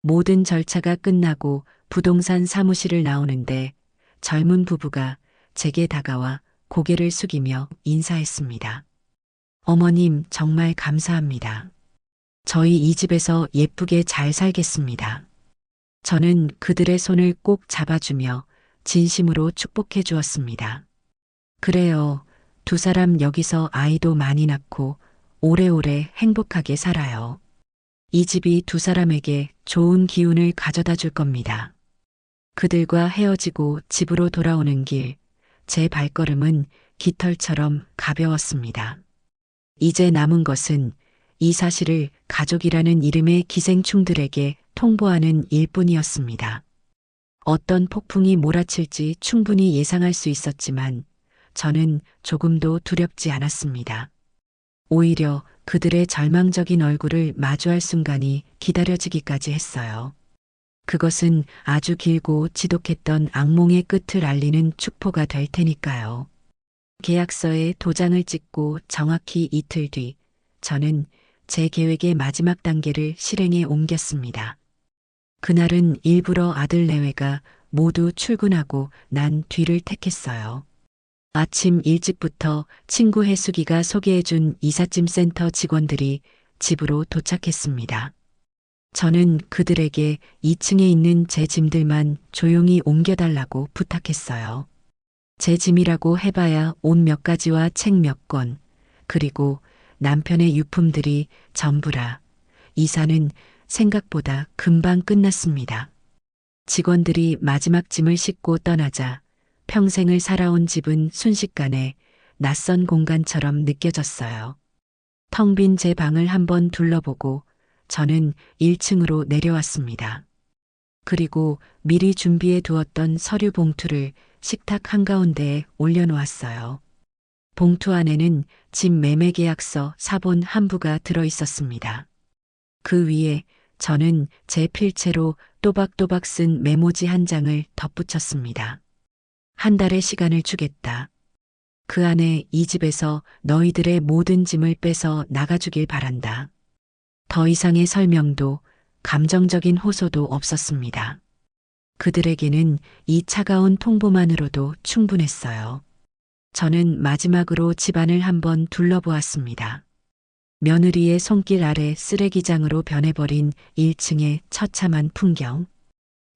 A: 모든 절차가 끝나고 부동산 사무실을 나오는데 젊은 부부가 제게 다가와 고개를 숙이며 인사했습니다. 어머님, 정말 감사합니다. 저희 이 집에서 예쁘게 잘 살겠습니다. 저는 그들의 손을 꼭 잡아주며 진심으로 축복해 주었습니다. 그래요. 두 사람 여기서 아이도 많이 낳고 오래오래 행복하게 살아요. 이 집이 두 사람에게 좋은 기운을 가져다 줄 겁니다. 그들과 헤어지고 집으로 돌아오는 길, 제 발걸음은 깃털처럼 가벼웠습니다. 이제 남은 것은 이 사실을 가족이라는 이름의 기생충들에게 통보하는 일뿐이었습니다. 어떤 폭풍이 몰아칠지 충분히 예상할 수 있었지만 저는 조금도 두렵지 않았습니다. 오히려 그들의 절망적인 얼굴을 마주할 순간이 기다려지기까지 했어요. 그것은 아주 길고 지독했던 악몽의 끝을 알리는 축포가 될 테니까요. 계약서에 도장을 찍고 정확히 이틀 뒤, 저는 제 계획의 마지막 단계를 실행에 옮겼습니다. 그날은 일부러 아들 내외가 모두 출근하고 난 뒤를 택했어요. 아침 일찍부터 친구 혜숙이가 소개해준 이삿짐 센터 직원들이 집으로 도착했습니다. 저는 그들에게 2층에 있는 제 짐들만 조용히 옮겨달라고 부탁했어요. 제 짐이라고 해봐야 옷 몇 가지와 책 몇 권, 그리고 남편의 유품들이 전부라. 이사는 생각보다 금방 끝났습니다. 직원들이 마지막 짐을 싣고 떠나자 평생을 살아온 집은 순식간에 낯선 공간처럼 느껴졌어요. 텅 빈 제 방을 한번 둘러보고 저는 1층으로 내려왔습니다. 그리고 미리 준비해 두었던 서류 봉투를 식탁 한가운데에 올려놓았어요. 봉투 안에는 집 매매 계약서 사본 한 부가 들어 있었습니다. 그 위에 저는 제 필체로 또박또박 쓴 메모지 한 장을 덧붙였습니다. 한 달의 시간을 주겠다. 그 안에 이 집에서 너희들의 모든 짐을 빼서 나가주길 바란다. 더 이상의 설명도 감정적인 호소도 없었습니다. 그들에게는 이 차가운 통보만으로도 충분했어요. 저는 마지막으로 집안을 한번 둘러보았습니다. 며느리의 손길 아래 쓰레기장으로 변해버린 1층의 처참한 풍경,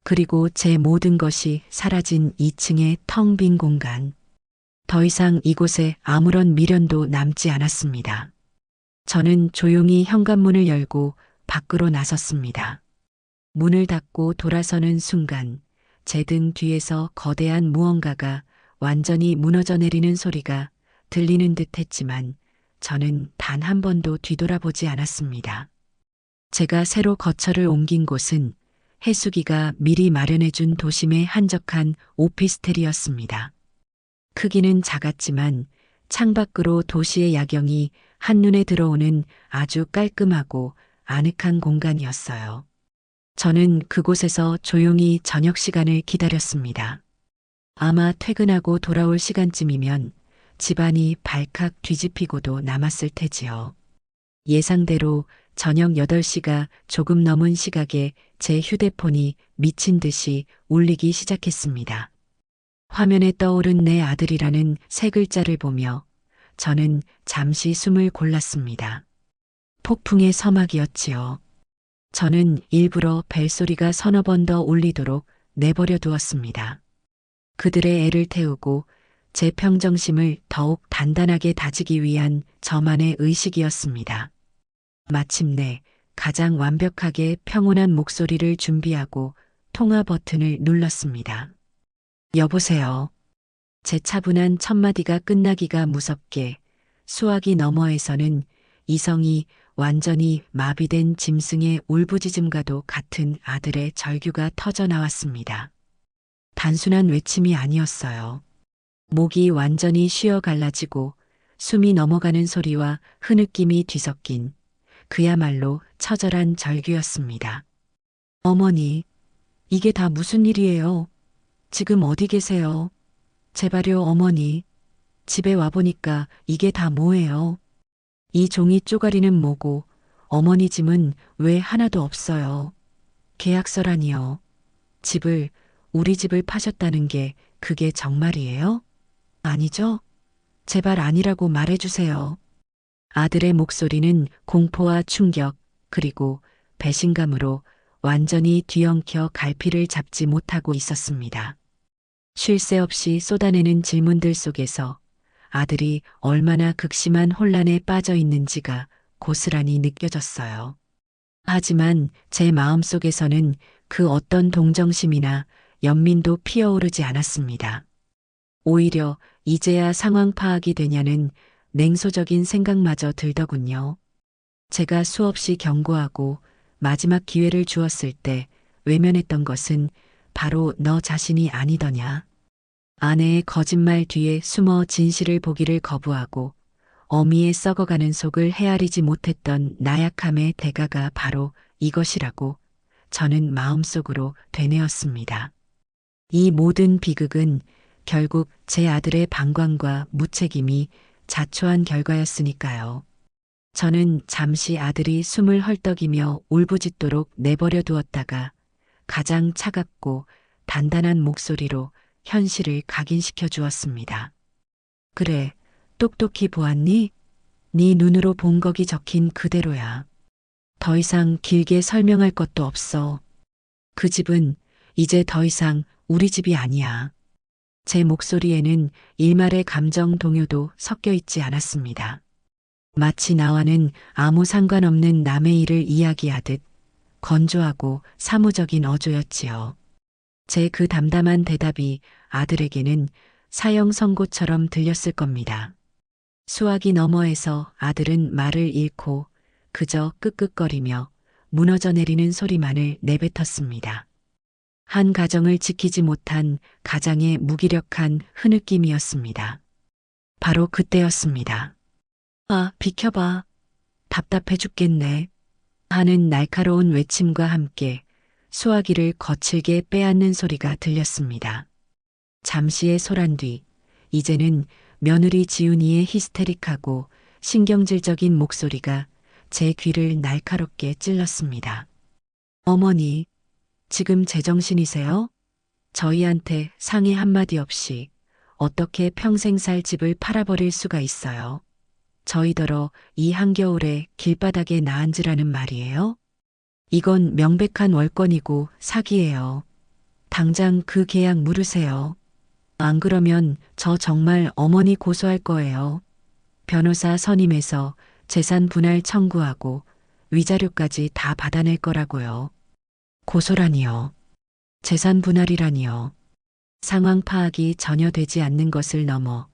A: 그리고 제 모든 것이 사라진 2층의 텅 빈 공간. 더 이상 이곳에 아무런 미련도 남지 않았습니다. 저는 조용히 현관문을 열고 밖으로 나섰습니다. 문을 닫고 돌아서는 순간 제 등 뒤에서 거대한 무언가가 완전히 무너져 내리는 소리가 들리는 듯 했지만 저는 단 한 번도 뒤돌아보지 않았습니다. 제가 새로 거처를 옮긴 곳은 혜숙이가 미리 마련해준 도심의 한적한 오피스텔이었습니다. 크기는 작았지만 창밖으로 도시의 야경이 한눈에 들어오는 아주 깔끔하고 아늑한 공간이었어요. 저는 그곳에서 조용히 저녁 시간을 기다렸습니다. 아마 퇴근하고 돌아올 시간쯤이면 집안이 발칵 뒤집히고도 남았을 테지요. 예상대로 저녁 8시가 조금 넘은 시각에 제 휴대폰이 미친 듯이 울리기 시작했습니다. 화면에 떠오른 내 아들이라는 세 글자를 보며 저는 잠시 숨을 골랐습니다. 폭풍의 서막이었지요. 저는 일부러 벨소리가 서너 번 더 울리도록 내버려 두었습니다. 그들의 애를 태우고 제 평정심을 더욱 단단하게 다지기 위한 저만의 의식이었습니다. 마침내 가장 완벽하게 평온한 목소리를 준비하고 통화 버튼을 눌렀습니다. 여보세요. 제 차분한 첫마디가 끝나기가 무섭게 수화기 너머에서는 이성이 완전히 마비된 짐승의 울부짖음과도 같은 아들의 절규가 터져 나왔습니다. 단순한 외침이 아니었어요. 목이 완전히 쉬어 갈라지고 숨이 넘어가는 소리와 흐느낌이 뒤섞인 그야말로 처절한 절규였습니다. 어머니, 이게 다 무슨 일이에요? 지금 어디 계세요? 제발요, 어머니. 집에 와보니까 이게 다 뭐예요? 이 종이 쪼가리는 뭐고 어머니 짐은 왜 하나도 없어요? 계약서라니요. 우리 집을 파셨다는 게 그게 정말이에요? 아니죠? 제발 아니라고 말해주세요. 아들의 목소리는 공포와 충격 그리고 배신감으로 완전히 뒤엉켜 갈피를 잡지 못하고 있었습니다. 쉴 새 없이 쏟아내는 질문들 속에서 아들이 얼마나 극심한 혼란에 빠져 있는지가 고스란히 느껴졌어요. 하지만 제 마음속에서는 그 어떤 동정심이나 연민도 피어오르지 않았습니다. 오히려 이제야 상황 파악이 되냐는 냉소적인 생각마저 들더군요. 제가 수없이 경고하고 마지막 기회를 주었을 때 외면했던 것은 바로 너 자신이 아니더냐. 아내의 거짓말 뒤에 숨어 진실을 보기를 거부하고 어미의 썩어가는 속을 헤아리지 못했던 나약함의 대가가 바로 이것이라고 저는 마음속으로 되뇌었습니다. 이 모든 비극은 결국 제 아들의 방광과 무책임이 자초한 결과였으니까요. 저는 잠시 아들이 숨을 헐떡이며 울부짖도록 내버려 두었다가 가장 차갑고 단단한 목소리로 현실을 각인시켜 주었습니다. 그래, 똑똑히 보았니? 네 눈으로 본 거기 적힌 그대로야. 더 이상 길게 설명할 것도 없어. 그 집은 이제 더 이상 우리 집이 아니야. 제 목소리에는 일말의 감정 동요도 섞여 있지 않았습니다. 마치 나와는 아무 상관없는 남의 일을 이야기하듯 건조하고 사무적인 어조였지요. 제 그 담담한 대답이 아들에게는 사형 선고처럼 들렸을 겁니다. 수화기 너머에서 아들은 말을 잃고 그저 끄끄거리며 무너져 내리는 소리만을 내뱉었습니다. 한 가정을 지키지 못한 가장의 무기력한 흐느낌이었습니다. 바로 그때였습니다. 아, 비켜봐. 답답해 죽겠네. 하는 날카로운 외침과 함께 수화기를 거칠게 빼앗는 소리가 들렸습니다. 잠시의 소란 뒤, 이제는 며느리 지훈이의 히스테릭하고 신경질적인 목소리가 제 귀를 날카롭게 찔렀습니다. 어머니, 지금 제정신이세요? 저희한테 상의 한마디 없이 어떻게 평생 살 집을 팔아버릴 수가 있어요? 저희더러 이 한겨울에 길바닥에 나앉으라는 말이에요? 이건 명백한 월권이고 사기예요. 당장 그 계약 물으세요. 안 그러면 저 정말 어머니 고소할 거예요. 변호사 선임해서 재산 분할 청구하고 위자료까지 다 받아낼 거라고요. 고소라니요. 재산 분할이라니요. 상황 파악이 전혀 되지 않는 것을 넘어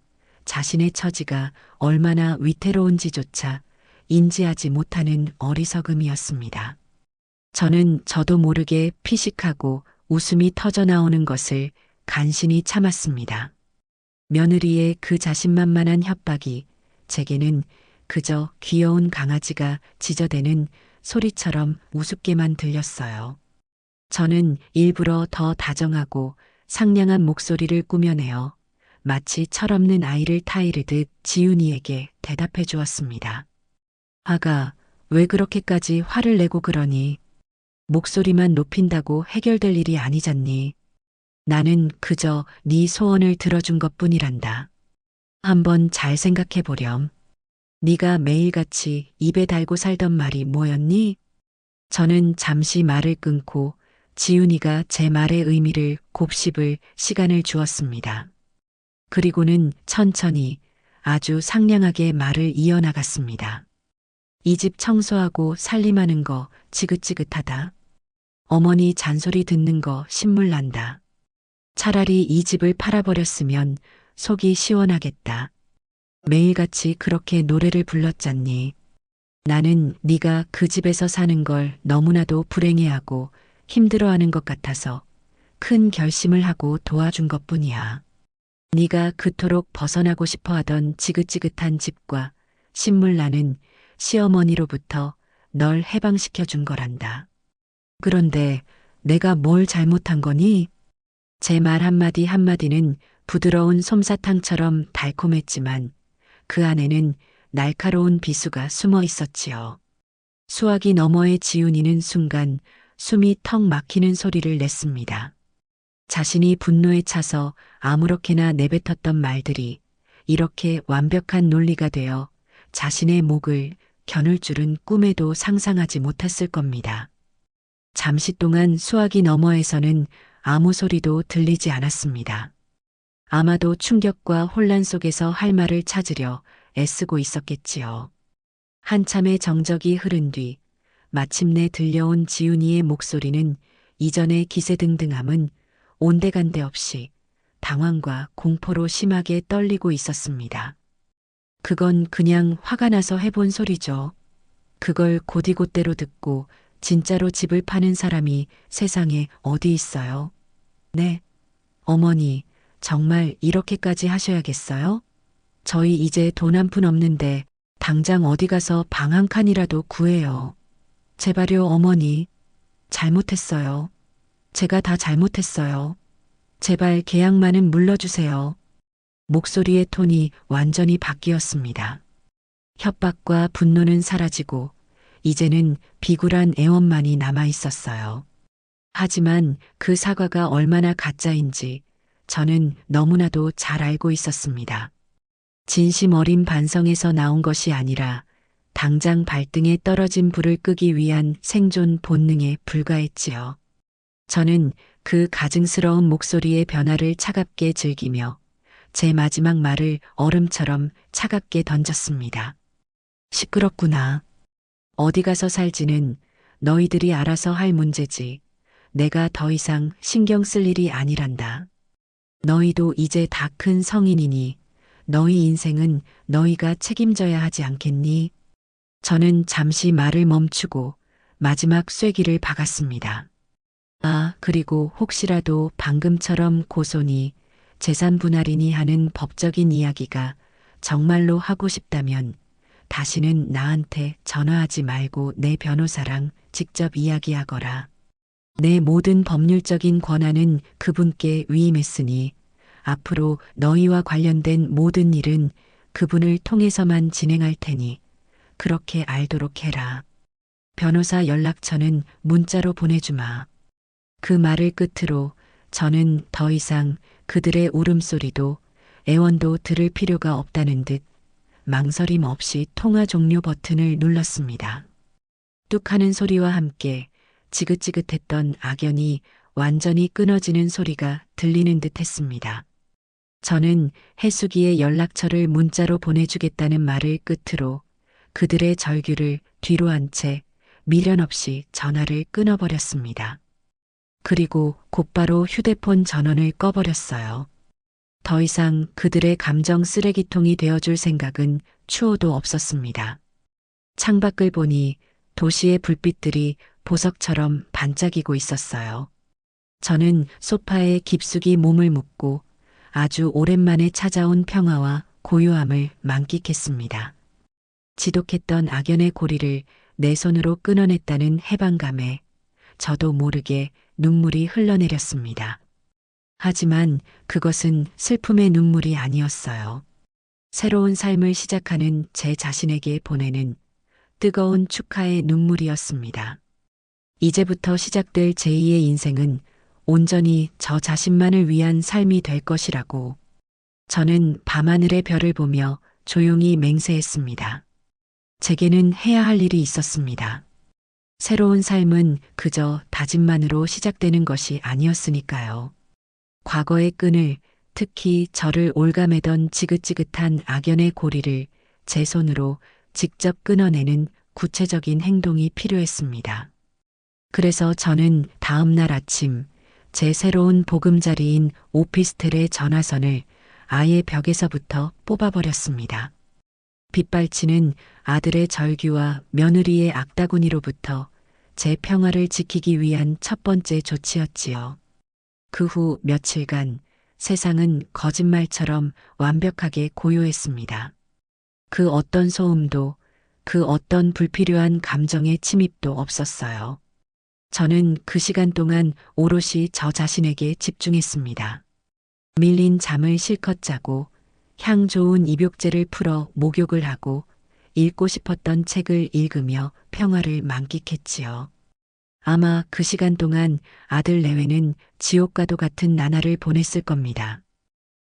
A: 자신의 처지가 얼마나 위태로운지조차 인지하지 못하는 어리석음이었습니다. 저는 저도 모르게 피식하고 웃음이 터져 나오는 것을 간신히 참았습니다. 며느리의 그 자신만만한 협박이 제게는 그저 귀여운 강아지가 짖어대는 소리처럼 우습게만 들렸어요. 저는 일부러 더 다정하고 상냥한 목소리를 꾸며내어 마치 철없는 아이를 타이르듯 지훈이에게 대답해 주었습니다. 아가, 왜 그렇게까지 화를 내고 그러니? 목소리만 높인다고 해결될 일이 아니잖니. 나는 그저 네 소원을 들어준 것뿐이란다. 한번 잘 생각해 보렴. 네가 매일같이 입에 달고 살던 말이 뭐였니? 저는 잠시 말을 끊고 지훈이가 제 말의 의미를 곱씹을 시간을 주었습니다. 그리고는 천천히 아주 상냥하게 말을 이어나갔습니다. 이 집 청소하고 살림하는 거 지긋지긋하다. 어머니 잔소리 듣는 거 신물난다. 차라리 이 집을 팔아버렸으면 속이 시원하겠다. 매일같이 그렇게 노래를 불렀잖니. 나는 네가 그 집에서 사는 걸 너무나도 불행해하고 힘들어하는 것 같아서 큰 결심을 하고 도와준 것뿐이야. 네가 그토록 벗어나고 싶어하던 지긋지긋한 집과 신물나는 시어머니로부터 널 해방시켜 준 거란다. 그런데 내가 뭘 잘못한 거니? 제 말 한마디 한마디는 부드러운 솜사탕처럼 달콤했지만 그 안에는 날카로운 비수가 숨어 있었지요. 수화기 너머의 지훈이는 순간 숨이 턱 막히는 소리를 냈습니다. 자신이 분노에 차서 아무렇게나 내뱉었던 말들이 이렇게 완벽한 논리가 되어 자신의 목을 겨눌 줄은 꿈에도 상상하지 못했을 겁니다. 잠시 동안 수화기 너머에서는 아무 소리도 들리지 않았습니다. 아마도 충격과 혼란 속에서 할 말을 찾으려 애쓰고 있었겠지요. 한참의 정적이 흐른 뒤 마침내 들려온 지훈이의 목소리는 이전의 기세등등함은 온데간데 없이 당황과 공포로 심하게 떨리고 있었습니다. 그건 그냥 화가 나서 해본 소리죠. 그걸 곧이곧대로 듣고 진짜로 집을 파는 사람이 세상에 어디 있어요? 네. 어머니, 정말 이렇게까지 하셔야겠어요? 저희 이제 돈 한 푼 없는데 당장 어디 가서 방 한 칸이라도 구해요. 제발요, 어머니. 잘못했어요. 제가 다 잘못했어요. 제발 계약만은 물러주세요. 목소리의 톤이 완전히 바뀌었습니다. 협박과 분노는 사라지고 이제는 비굴한 애원만이 남아 있었어요. 하지만 그 사과가 얼마나 가짜인지 저는 너무나도 잘 알고 있었습니다. 진심 어린 반성에서 나온 것이 아니라 당장 발등에 떨어진 불을 끄기 위한 생존 본능에 불과했지요. 저는 그 가증스러운 목소리의 변화를 차갑게 즐기며 제 마지막 말을 얼음처럼 차갑게 던졌습니다. 시끄럽구나. 어디 가서 살지는 너희들이 알아서 할 문제지. 내가 더 이상 신경 쓸 일이 아니란다. 너희도 이제 다 큰 성인이니 너희 인생은 너희가 책임져야 하지 않겠니? 저는 잠시 말을 멈추고 마지막 쐐기를 박았습니다. 아, 그리고 혹시라도 방금처럼 고소니 재산 분할이니 하는 법적인 이야기가 정말로 하고 싶다면 다시는 나한테 전화하지 말고 내 변호사랑 직접 이야기하거라. 내 모든 법률적인 권한은 그분께 위임했으니 앞으로 너희와 관련된 모든 일은 그분을 통해서만 진행할 테니 그렇게 알도록 해라. 변호사 연락처는 문자로 보내주마. 그 말을 끝으로 저는 더 이상 그들의 울음소리도 애원도 들을 필요가 없다는 듯 망설임 없이 통화 종료 버튼을 눌렀습니다. 뚝 하는 소리와 함께 지긋지긋했던 악연이 완전히 끊어지는 소리가 들리는 듯 했습니다. 저는 해수기의 연락처를 문자로 보내주겠다는 말을 끝으로 그들의 절규를 뒤로 한 채 미련 없이 전화를 끊어버렸습니다. 그리고 곧바로 휴대폰 전원을 꺼버렸어요. 더 이상 그들의 감정 쓰레기통이 되어줄 생각은 추호도 없었습니다. 창밖을 보니 도시의 불빛들이 보석처럼 반짝이고 있었어요. 저는 소파에 깊숙이 몸을 묻고 아주 오랜만에 찾아온 평화와 고요함을 만끽했습니다. 지독했던 악연의 고리를 내 손으로 끊어냈다는 해방감에 저도 모르게 눈물이 흘러내렸습니다. 하지만 그것은 슬픔의 눈물이 아니었어요. 새로운 삶을 시작하는 제 자신에게 보내는 뜨거운 축하의 눈물이었습니다. 이제부터 시작될 제2의 인생은 온전히 저 자신만을 위한 삶이 될 것이라고 저는 밤하늘의 별을 보며 조용히 맹세했습니다. 제게는 해야 할 일이 있었습니다. 새로운 삶은 그저 다짐만으로 시작되는 것이 아니었으니까요. 과거의 끈을, 특히 저를 올가매던 지긋지긋한 악연의 고리를 제 손으로 직접 끊어내는 구체적인 행동이 필요했습니다. 그래서 저는 다음 날 아침 제 새로운 보금자리인 오피스텔의 전화선을 아예 벽에서부터 뽑아버렸습니다. 빗발치는 아들의 절규와 며느리의 악다구니로부터 제 평화를 지키기 위한 첫 번째 조치였지요. 그 후 며칠간 세상은 거짓말처럼 완벽하게 고요했습니다. 그 어떤 소음도, 그 어떤 불필요한 감정의 침입도 없었어요. 저는 그 시간 동안 오롯이 저 자신에게 집중했습니다. 밀린 잠을 실컷 자고 향 좋은 입욕제를 풀어 목욕을 하고 읽고 싶었던 책을 읽으며 평화를 만끽했지요. 아마 그 시간 동안 아들 내외는 지옥과도 같은 나날을 보냈을 겁니다.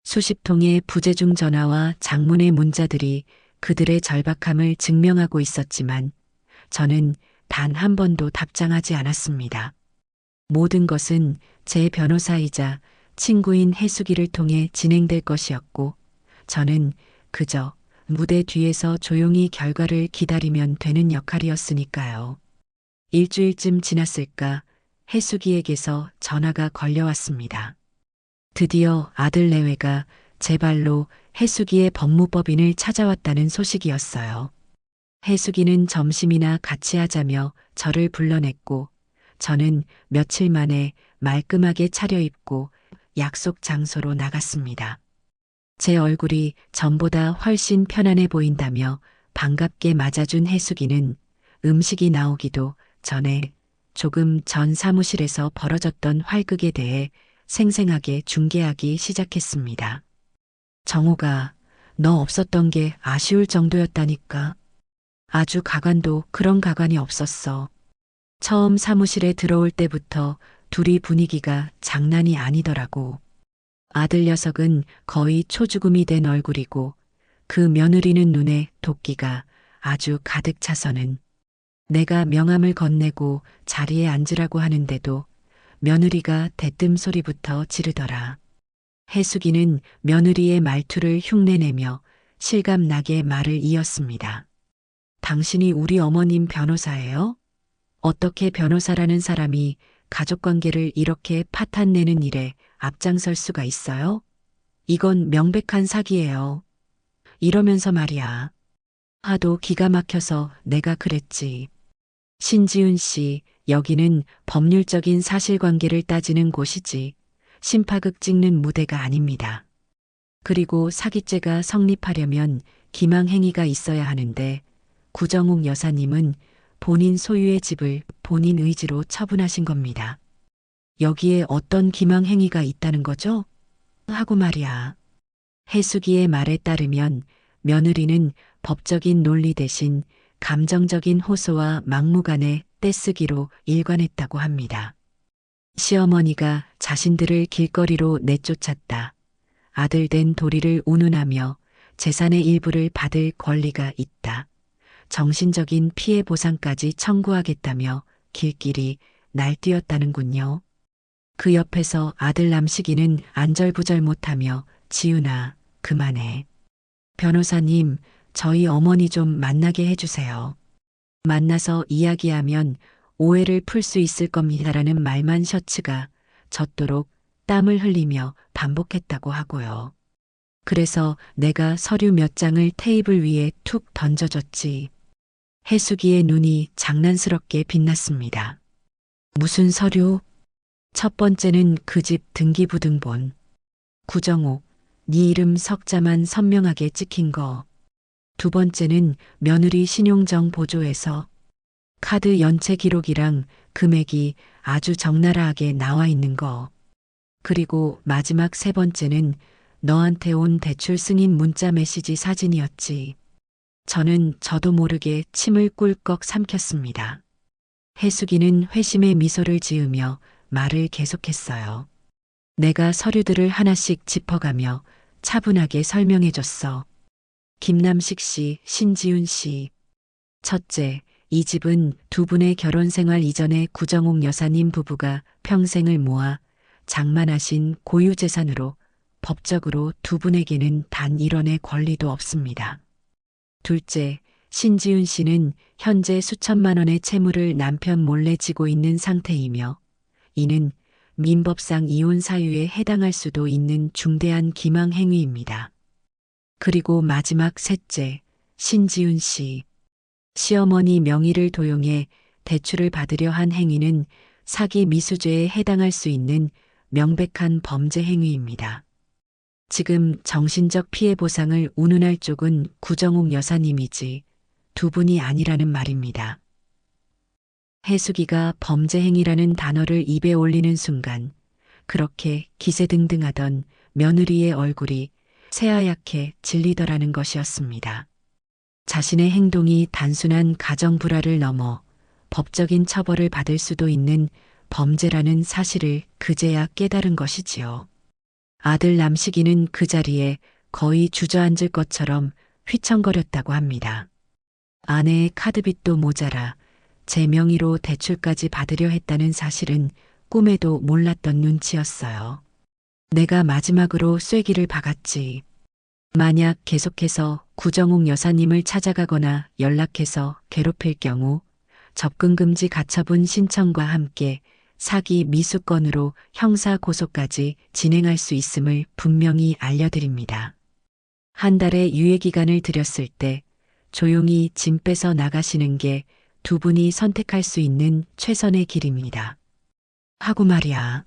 A: 수십 통의 부재중 전화와 장문의 문자들이 그들의 절박함을 증명하고 있었지만 저는 단 한 번도 답장하지 않았습니다. 모든 것은 제 변호사이자 친구인 해수기를 통해 진행될 것이었고 저는 그저 무대 뒤에서 조용히 결과를 기다리면 되는 역할이었으니까요. 일주일쯤 지났을까 해수기에게서 전화가 걸려왔습니다. 드디어 아들 내외가 제 발로 해수기의 법무법인을 찾아왔다는 소식이었어요. 해수기는 점심이나 같이 하자며 저를 불러냈고 저는 며칠 만에 말끔하게 차려입고 약속 장소로 나갔습니다. 제 얼굴이 전보다 훨씬 편안해 보인다며 반갑게 맞아준 해수기는 음식이 나오기도 전에 조금 전 사무실에서 벌어졌던 활극에 대해 생생하게 중계하기 시작했습니다. 정호가 너 없었던 게 아쉬울 정도였다니까. 아주 가관도 그런 가관이 없었어. 처음 사무실에 들어올 때부터 둘이 분위기가 장난이 아니더라고. 아들 녀석은 거의 초죽음이 된 얼굴이고 그 며느리는 눈에 도끼가 아주 가득 차서는 내가 명함을 건네고 자리에 앉으라고 하는데도 며느리가 대뜸 소리부터 지르더라. 해수기는 며느리의 말투를 흉내내며 실감나게 말을 이었습니다. 당신이 우리 어머님 변호사예요? 어떻게 변호사라는 사람이 가족관계를 이렇게 파탄내는 일에 앞장설 수가 있어요? 이건 명백한 사기예요. 이러면서 말이야. 하도 기가 막혀서 내가 그랬지. 신지훈 씨, 여기는 법률적인 사실관계를 따지는 곳이지 심파극 찍는 무대가 아닙니다. 그리고 사기죄가 성립하려면 기망행위가 있어야 하는데 구정욱 여사님은 본인 소유의 집을 본인 의지로 처분하신 겁니다. 여기에 어떤 기망행위가 있다는 거죠? 하고 말이야. 해수기의 말에 따르면 며느리는 법적인 논리 대신 감정적인 호소와 막무가내 떼쓰기로 일관했다고 합니다. 시어머니가 자신들을 길거리로 내쫓았다. 아들 된 도리를 운운하며 재산의 일부를 받을 권리가 있다. 정신적인 피해 보상까지 청구하겠다며 길길이 날뛰었다는군요. 그 옆에서 아들 남식이는 안절부절 못하며 지훈아, 그만해. 변호사님, 저희 어머니 좀 만나게 해주세요. 만나서 이야기하면 오해를 풀 수 있을 겁니다라는 말만 셔츠가 젖도록 땀을 흘리며 반복했다고 하고요. 그래서 내가 서류 몇 장을 테이블 위에 툭 던져줬지. 해수기의 눈이 장난스럽게 빛났습니다. 무슨 서류? 첫 번째는 그 집 등기부등본. 구정옥, 네 이름 석자만 선명하게 찍힌 거. 두 번째는 며느리 신용정 보조에서 카드 연체 기록이랑 금액이 아주 적나라하게 나와 있는 거. 그리고 마지막 세 번째는 너한테 온 대출 승인 문자 메시지 사진이었지. 저는 저도 모르게 침을 꿀꺽 삼켰습니다. 해수기는 회심의 미소를 지으며 말을 계속했어요. 내가 서류들을 하나씩 짚어가며 차분하게 설명해줬어. 김남식 씨, 신지훈 씨. 첫째, 이 집은 두 분의 결혼 생활 이전에 구정옥 여사님 부부가 평생을 모아 장만하신 고유재산으로 법적으로 두 분에게는 단 1원의 권리도 없습니다. 둘째, 신지훈 씨는 현재 수천만 원의 채무를 남편 몰래 지고 있는 상태이며 이는 민법상 이혼 사유에 해당할 수도 있는 중대한 기망 행위입니다. 그리고 마지막 셋째, 신지훈 씨. 시어머니 명의를 도용해 대출을 받으려 한 행위는 사기 미수죄에 해당할 수 있는 명백한 범죄 행위입니다. 지금 정신적 피해 보상을 운운할 쪽은 구정옥 여사님이지 두 분이 아니라는 말입니다. 해수기가 범죄 행위라는 단어를 입에 올리는 순간 그렇게 기세등등하던 며느리의 얼굴이 새하얗게 질리더라는 것이었습니다. 자신의 행동이 단순한 가정 불화를 넘어 법적인 처벌을 받을 수도 있는 범죄라는 사실을 그제야 깨달은 것이지요. 아들 남식이는 그 자리에 거의 주저앉을 것처럼 휘청거렸다고 합니다. 아내의 카드빚도 모자라 제 명의로 대출까지 받으려 했다는 사실은 꿈에도 몰랐던 눈치였어요. 내가 마지막으로 쐐기를 박았지. 만약 계속해서 구정옥 여사님을 찾아가거나 연락해서 괴롭힐 경우 접근금지 가처분 신청과 함께 사기 미수건으로 형사 고소까지 진행할 수 있음을 분명히 알려드립니다. 한 달의 유예기간을 드렸을 때 조용히 짐 빼서 나가시는 게 두 분이 선택할 수 있는 최선의 길입니다. 하고 말이야.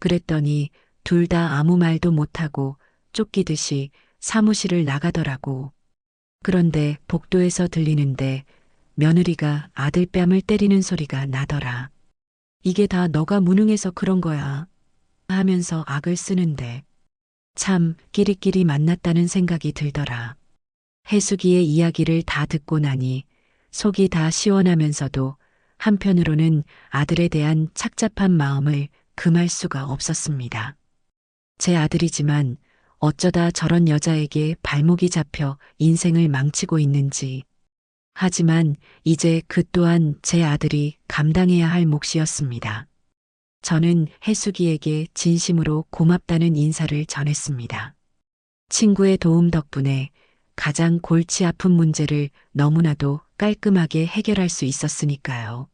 A: 그랬더니 둘 다 아무 말도 못하고 쫓기듯이 사무실을 나가더라고. 그런데 복도에서 들리는데 며느리가 아들 뺨을 때리는 소리가 나더라. 이게 다 너가 무능해서 그런 거야. 하면서 악을 쓰는데 참 끼리끼리 만났다는 생각이 들더라. 해수기의 이야기를 다 듣고 나니 속이 다 시원하면서도 한편으로는 아들에 대한 착잡한 마음을 금할 수가 없었습니다. 제 아들이지만 어쩌다 저런 여자에게 발목이 잡혀 인생을 망치고 있는지. 하지만 이제 그 또한 제 아들이 감당해야 할 몫이었습니다. 저는 해수기에게 진심으로 고맙다는 인사를 전했습니다. 친구의 도움 덕분에 가장 골치 아픈 문제를 너무나도 깔끔하게 해결할 수 있었으니까요.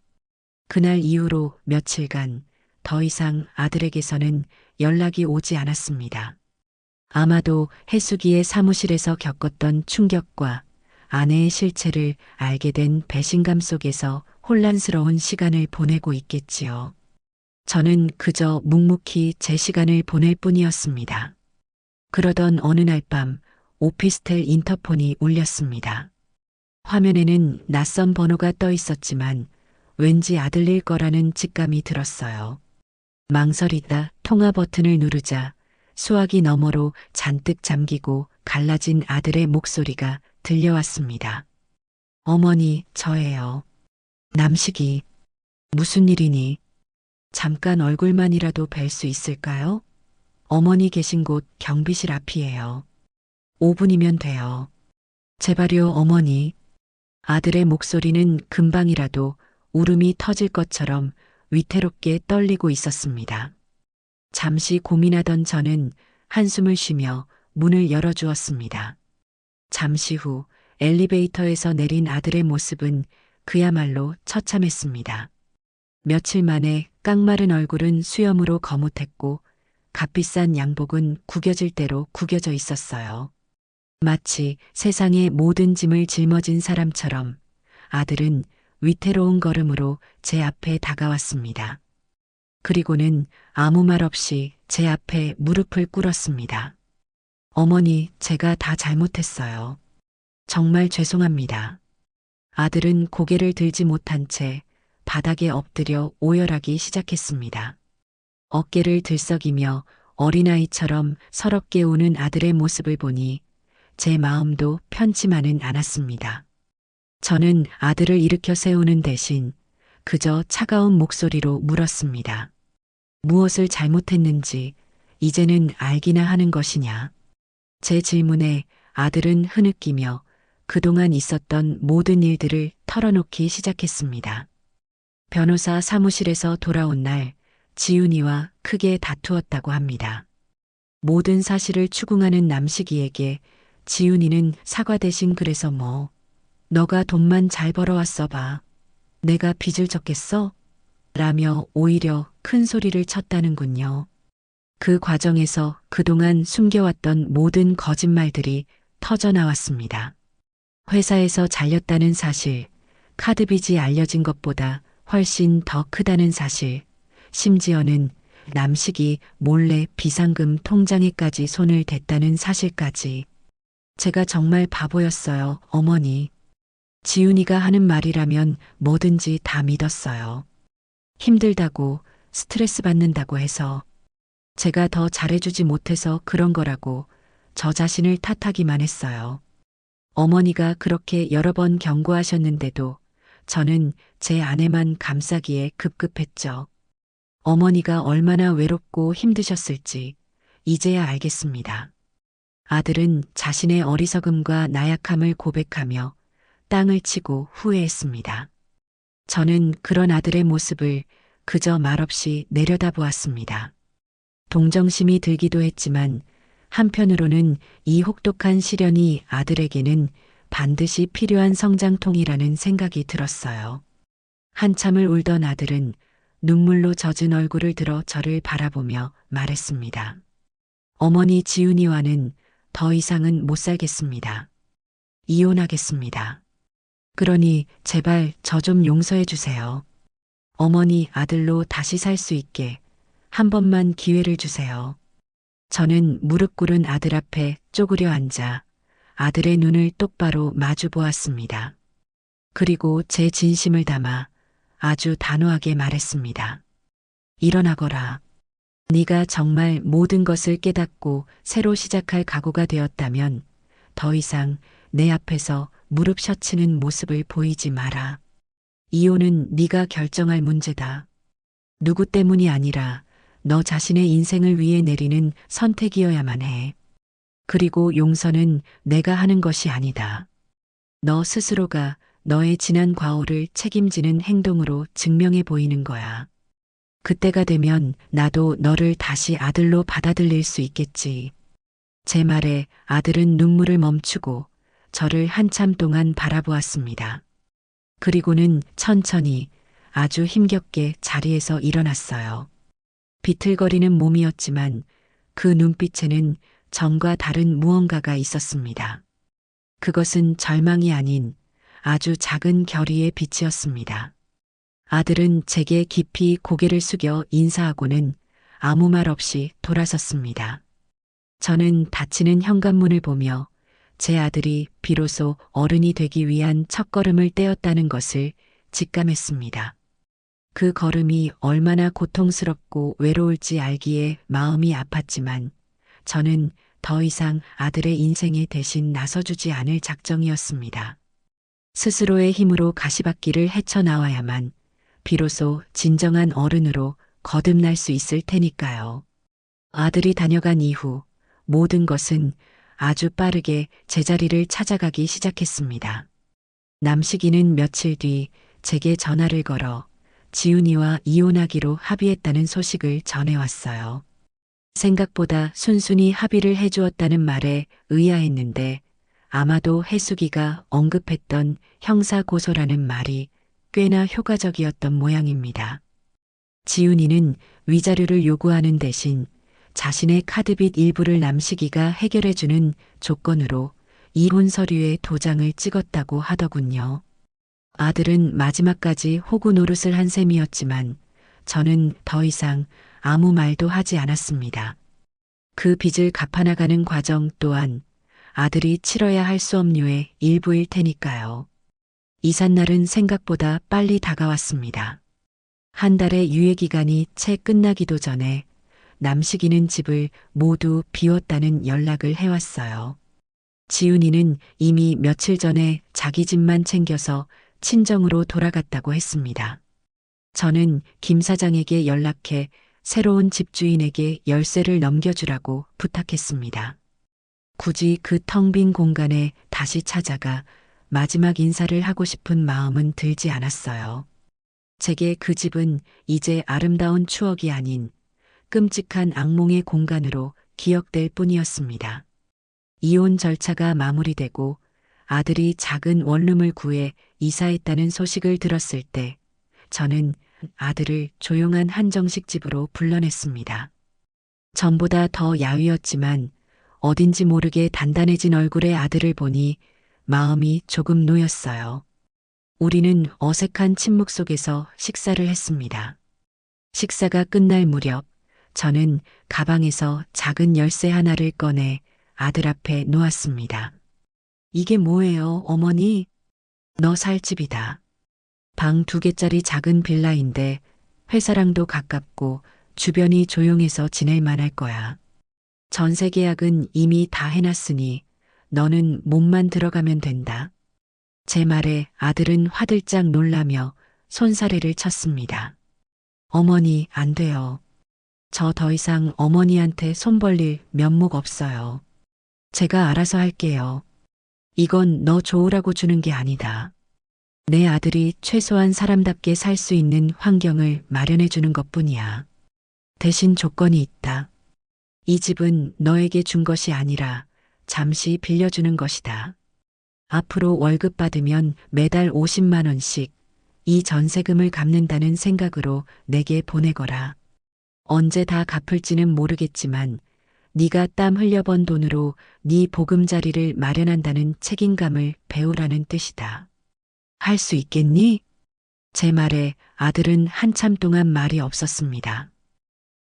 A: 그날 이후로 며칠간 더 이상 아들에게서는 연락이 오지 않았습니다. 아마도 해수기의 사무실에서 겪었던 충격과 아내의 실체를 알게 된 배신감 속에서 혼란스러운 시간을 보내고 있겠지요. 저는 그저 묵묵히 제 시간을 보낼 뿐이었습니다. 그러던 어느 날 밤 오피스텔 인터폰이 울렸습니다. 화면에는 낯선 번호가 떠 있었지만 왠지 아들일 거라는 직감이 들었어요. 망설이다 통화 버튼을 누르자 수화기 너머로 잔뜩 잠기고 갈라진 아들의 목소리가 들려왔습니다. 어머니, 저예요. 남식이. 무슨 일이니? 잠깐 얼굴만이라도 뵐 수 있을까요? 어머니 계신 곳 경비실 앞이에요. 5분이면 돼요. 제발요, 어머니. 아들의 목소리는 금방이라도 울음이 터질 것처럼 위태롭게 떨리고 있었습니다. 잠시 고민하던 저는 한숨을 쉬며 문을 열어주었습니다. 잠시 후 엘리베이터에서 내린 아들의 모습은 그야말로 처참했습니다. 며칠 만에 깡마른 얼굴은 수염으로 거뭇했고 값비싼 양복은 구겨질 대로 구겨져 있었어요. 마치 세상의 모든 짐을 짊어진 사람처럼 아들은 위태로운 걸음으로 제 앞에 다가왔습니다. 그리고는 아무 말 없이 제 앞에 무릎을 꿇었습니다. 어머니, 제가 다 잘못했어요. 정말 죄송합니다. 아들은 고개를 들지 못한 채 바닥에 엎드려 오열하기 시작했습니다. 어깨를 들썩이며 어린아이처럼 서럽게 우는 아들의 모습을 보니 제 마음도 편치만은 않았습니다. 저는 아들을 일으켜 세우는 대신 그저 차가운 목소리로 물었습니다. 무엇을 잘못했는지 이제는 알기나 하는 것이냐. 제 질문에 아들은 흐느끼며 그동안 있었던 모든 일들을 털어놓기 시작했습니다. 변호사 사무실에서 돌아온 날 지훈이와 크게 다투었다고 합니다. 모든 사실을 추궁하는 남식이에게 지훈이는 사과 대신 그래서 뭐 너가 돈만 잘 벌어왔어 봐. 내가 빚을 졌겠어? 라며 오히려 큰 소리를 쳤다는군요. 그 과정에서 그동안 숨겨왔던 모든 거짓말들이 터져나왔습니다. 회사에서 잘렸다는 사실, 카드빚이 알려진 것보다 훨씬 더 크다는 사실, 심지어는 남식이 몰래 비상금 통장에까지 손을 댔다는 사실까지. 제가 정말 바보였어요, 어머니. 지훈이가 하는 말이라면 뭐든지 다 믿었어요. 힘들다고, 스트레스 받는다고 해서 제가 더 잘해주지 못해서 그런 거라고 저 자신을 탓하기만 했어요. 어머니가 그렇게 여러 번 경고하셨는데도 저는 제 아내만 감싸기에 급급했죠. 어머니가 얼마나 외롭고 힘드셨을지 이제야 알겠습니다. 아들은 자신의 어리석음과 나약함을 고백하며 땅을 치고 후회했습니다. 저는 그런 아들의 모습을 그저 말없이 내려다보았습니다. 동정심이 들기도 했지만 한편으로는 이 혹독한 시련이 아들에게는 반드시 필요한 성장통이라는 생각이 들었어요. 한참을 울던 아들은 눈물로 젖은 얼굴을 들어 저를 바라보며 말했습니다. 어머니, 지훈이와는 더 이상은 못 살겠습니다. 이혼하겠습니다. 그러니 제발 저 좀 용서해 주세요. 어머니 아들로 다시 살 수 있게 한 번만 기회를 주세요. 저는 무릎 꿇은 아들 앞에 쪼그려 앉아 아들의 눈을 똑바로 마주 보았습니다. 그리고 제 진심을 담아 아주 단호하게 말했습니다. 일어나거라. 네가 정말 모든 것을 깨닫고 새로 시작할 각오가 되었다면 더 이상 내 앞에서 무릎 셔치는 모습을 보이지 마라. 이혼은 네가 결정할 문제다. 누구 때문이 아니라 너 자신의 인생을 위해 내리는 선택이어야만 해. 그리고 용서는 내가 하는 것이 아니다. 너 스스로가 너의 지난 과오를 책임지는 행동으로 증명해 보이는 거야. 그때가 되면 나도 너를 다시 아들로 받아들일 수 있겠지. 제 말에 아들은 눈물을 멈추고 저를 한참 동안 바라보았습니다. 그리고는 천천히 아주 힘겹게 자리에서 일어났어요. 비틀거리는 몸이었지만 그 눈빛에는 전과 다른 무언가가 있었습니다. 그것은 절망이 아닌 아주 작은 결의의 빛이었습니다. 아들은 제게 깊이 고개를 숙여 인사하고는 아무 말 없이 돌아섰습니다. 저는 닫히는 현관문을 보며 제 아들이 비로소 어른이 되기 위한 첫걸음을 떼었다는 것을 직감했습니다. 그 걸음이 얼마나 고통스럽고 외로울지 알기에 마음이 아팠지만 저는 더 이상 아들의 인생에 대신 나서주지 않을 작정이었습니다. 스스로의 힘으로 가시밭길을 헤쳐나와야만 비로소 진정한 어른으로 거듭날 수 있을 테니까요. 아들이 다녀간 이후 모든 것은 아주 빠르게 제자리를 찾아가기 시작했습니다. 남식이는 며칠 뒤 제게 전화를 걸어 지훈이와 이혼하기로 합의했다는 소식을 전해왔어요. 생각보다 순순히 합의를 해주었다는 말에 의아했는데 아마도 해숙이가 언급했던 형사고소라는 말이 꽤나 효과적이었던 모양입니다. 지훈이는 위자료를 요구하는 대신 자신의 카드빚 일부를 남식이가 해결해주는 조건으로 이혼 서류에 도장을 찍었다고 하더군요. 아들은 마지막까지 호구 노릇을 한 셈이었지만 저는 더 이상 아무 말도 하지 않았습니다. 그 빚을 갚아나가는 과정 또한 아들이 치러야 할 수업료의 일부일 테니까요. 이삿날은 생각보다 빨리 다가왔습니다. 한 달의 유예기간이 채 끝나기도 전에 남식이는 집을 모두 비웠다는 연락을 해왔어요. 지훈이는 이미 며칠 전에 자기 집만 챙겨서 친정으로 돌아갔다고 했습니다. 저는 김 사장에게 연락해 새로운 집주인에게 열쇠를 넘겨주라고 부탁했습니다. 굳이 그 텅 빈 공간에 다시 찾아가 마지막 인사를 하고 싶은 마음은 들지 않았어요. 제게 그 집은 이제 아름다운 추억이 아닌 끔찍한 악몽의 공간으로 기억될 뿐이었습니다. 이혼 절차가 마무리되고 아들이 작은 원룸을 구해 이사했다는 소식을 들었을 때 저는 아들을 조용한 한정식 집으로 불러냈습니다. 전보다 더 야위었지만 어딘지 모르게 단단해진 얼굴의 아들을 보니 마음이 조금 놓였어요. 우리는 어색한 침묵 속에서 식사를 했습니다. 식사가 끝날 무렵 저는 가방에서 작은 열쇠 하나를 꺼내 아들 앞에 놓았습니다. 이게 뭐예요, 어머니? 너 살 집이다. 방 2개짜리 작은 빌라인데 회사랑도 가깝고 주변이 조용해서 지낼 만할 거야. 전세 계약은 이미 다 해놨으니 너는 몸만 들어가면 된다. 제 말에 아들은 화들짝 놀라며 손사래를 쳤습니다. 어머니, 안 돼요. 저 더 이상 어머니한테 손 벌릴 면목 없어요. 제가 알아서 할게요. 이건 너 좋으라고 주는 게 아니다. 내 아들이 최소한 사람답게 살 수 있는 환경을 마련해 주는 것뿐이야. 대신 조건이 있다. 이 집은 너에게 준 것이 아니라 잠시 빌려주는 것이다. 앞으로 월급 받으면 매달 50만 원씩 이 전세금을 갚는다는 생각으로 내게 보내거라. 언제 다 갚을지는 모르겠지만 네가 땀 흘려 번 돈으로 네 보금자리를 마련한다는 책임감을 배우라는 뜻이다. 할 수 있겠니? 제 말에 아들은 한참 동안 말이 없었습니다.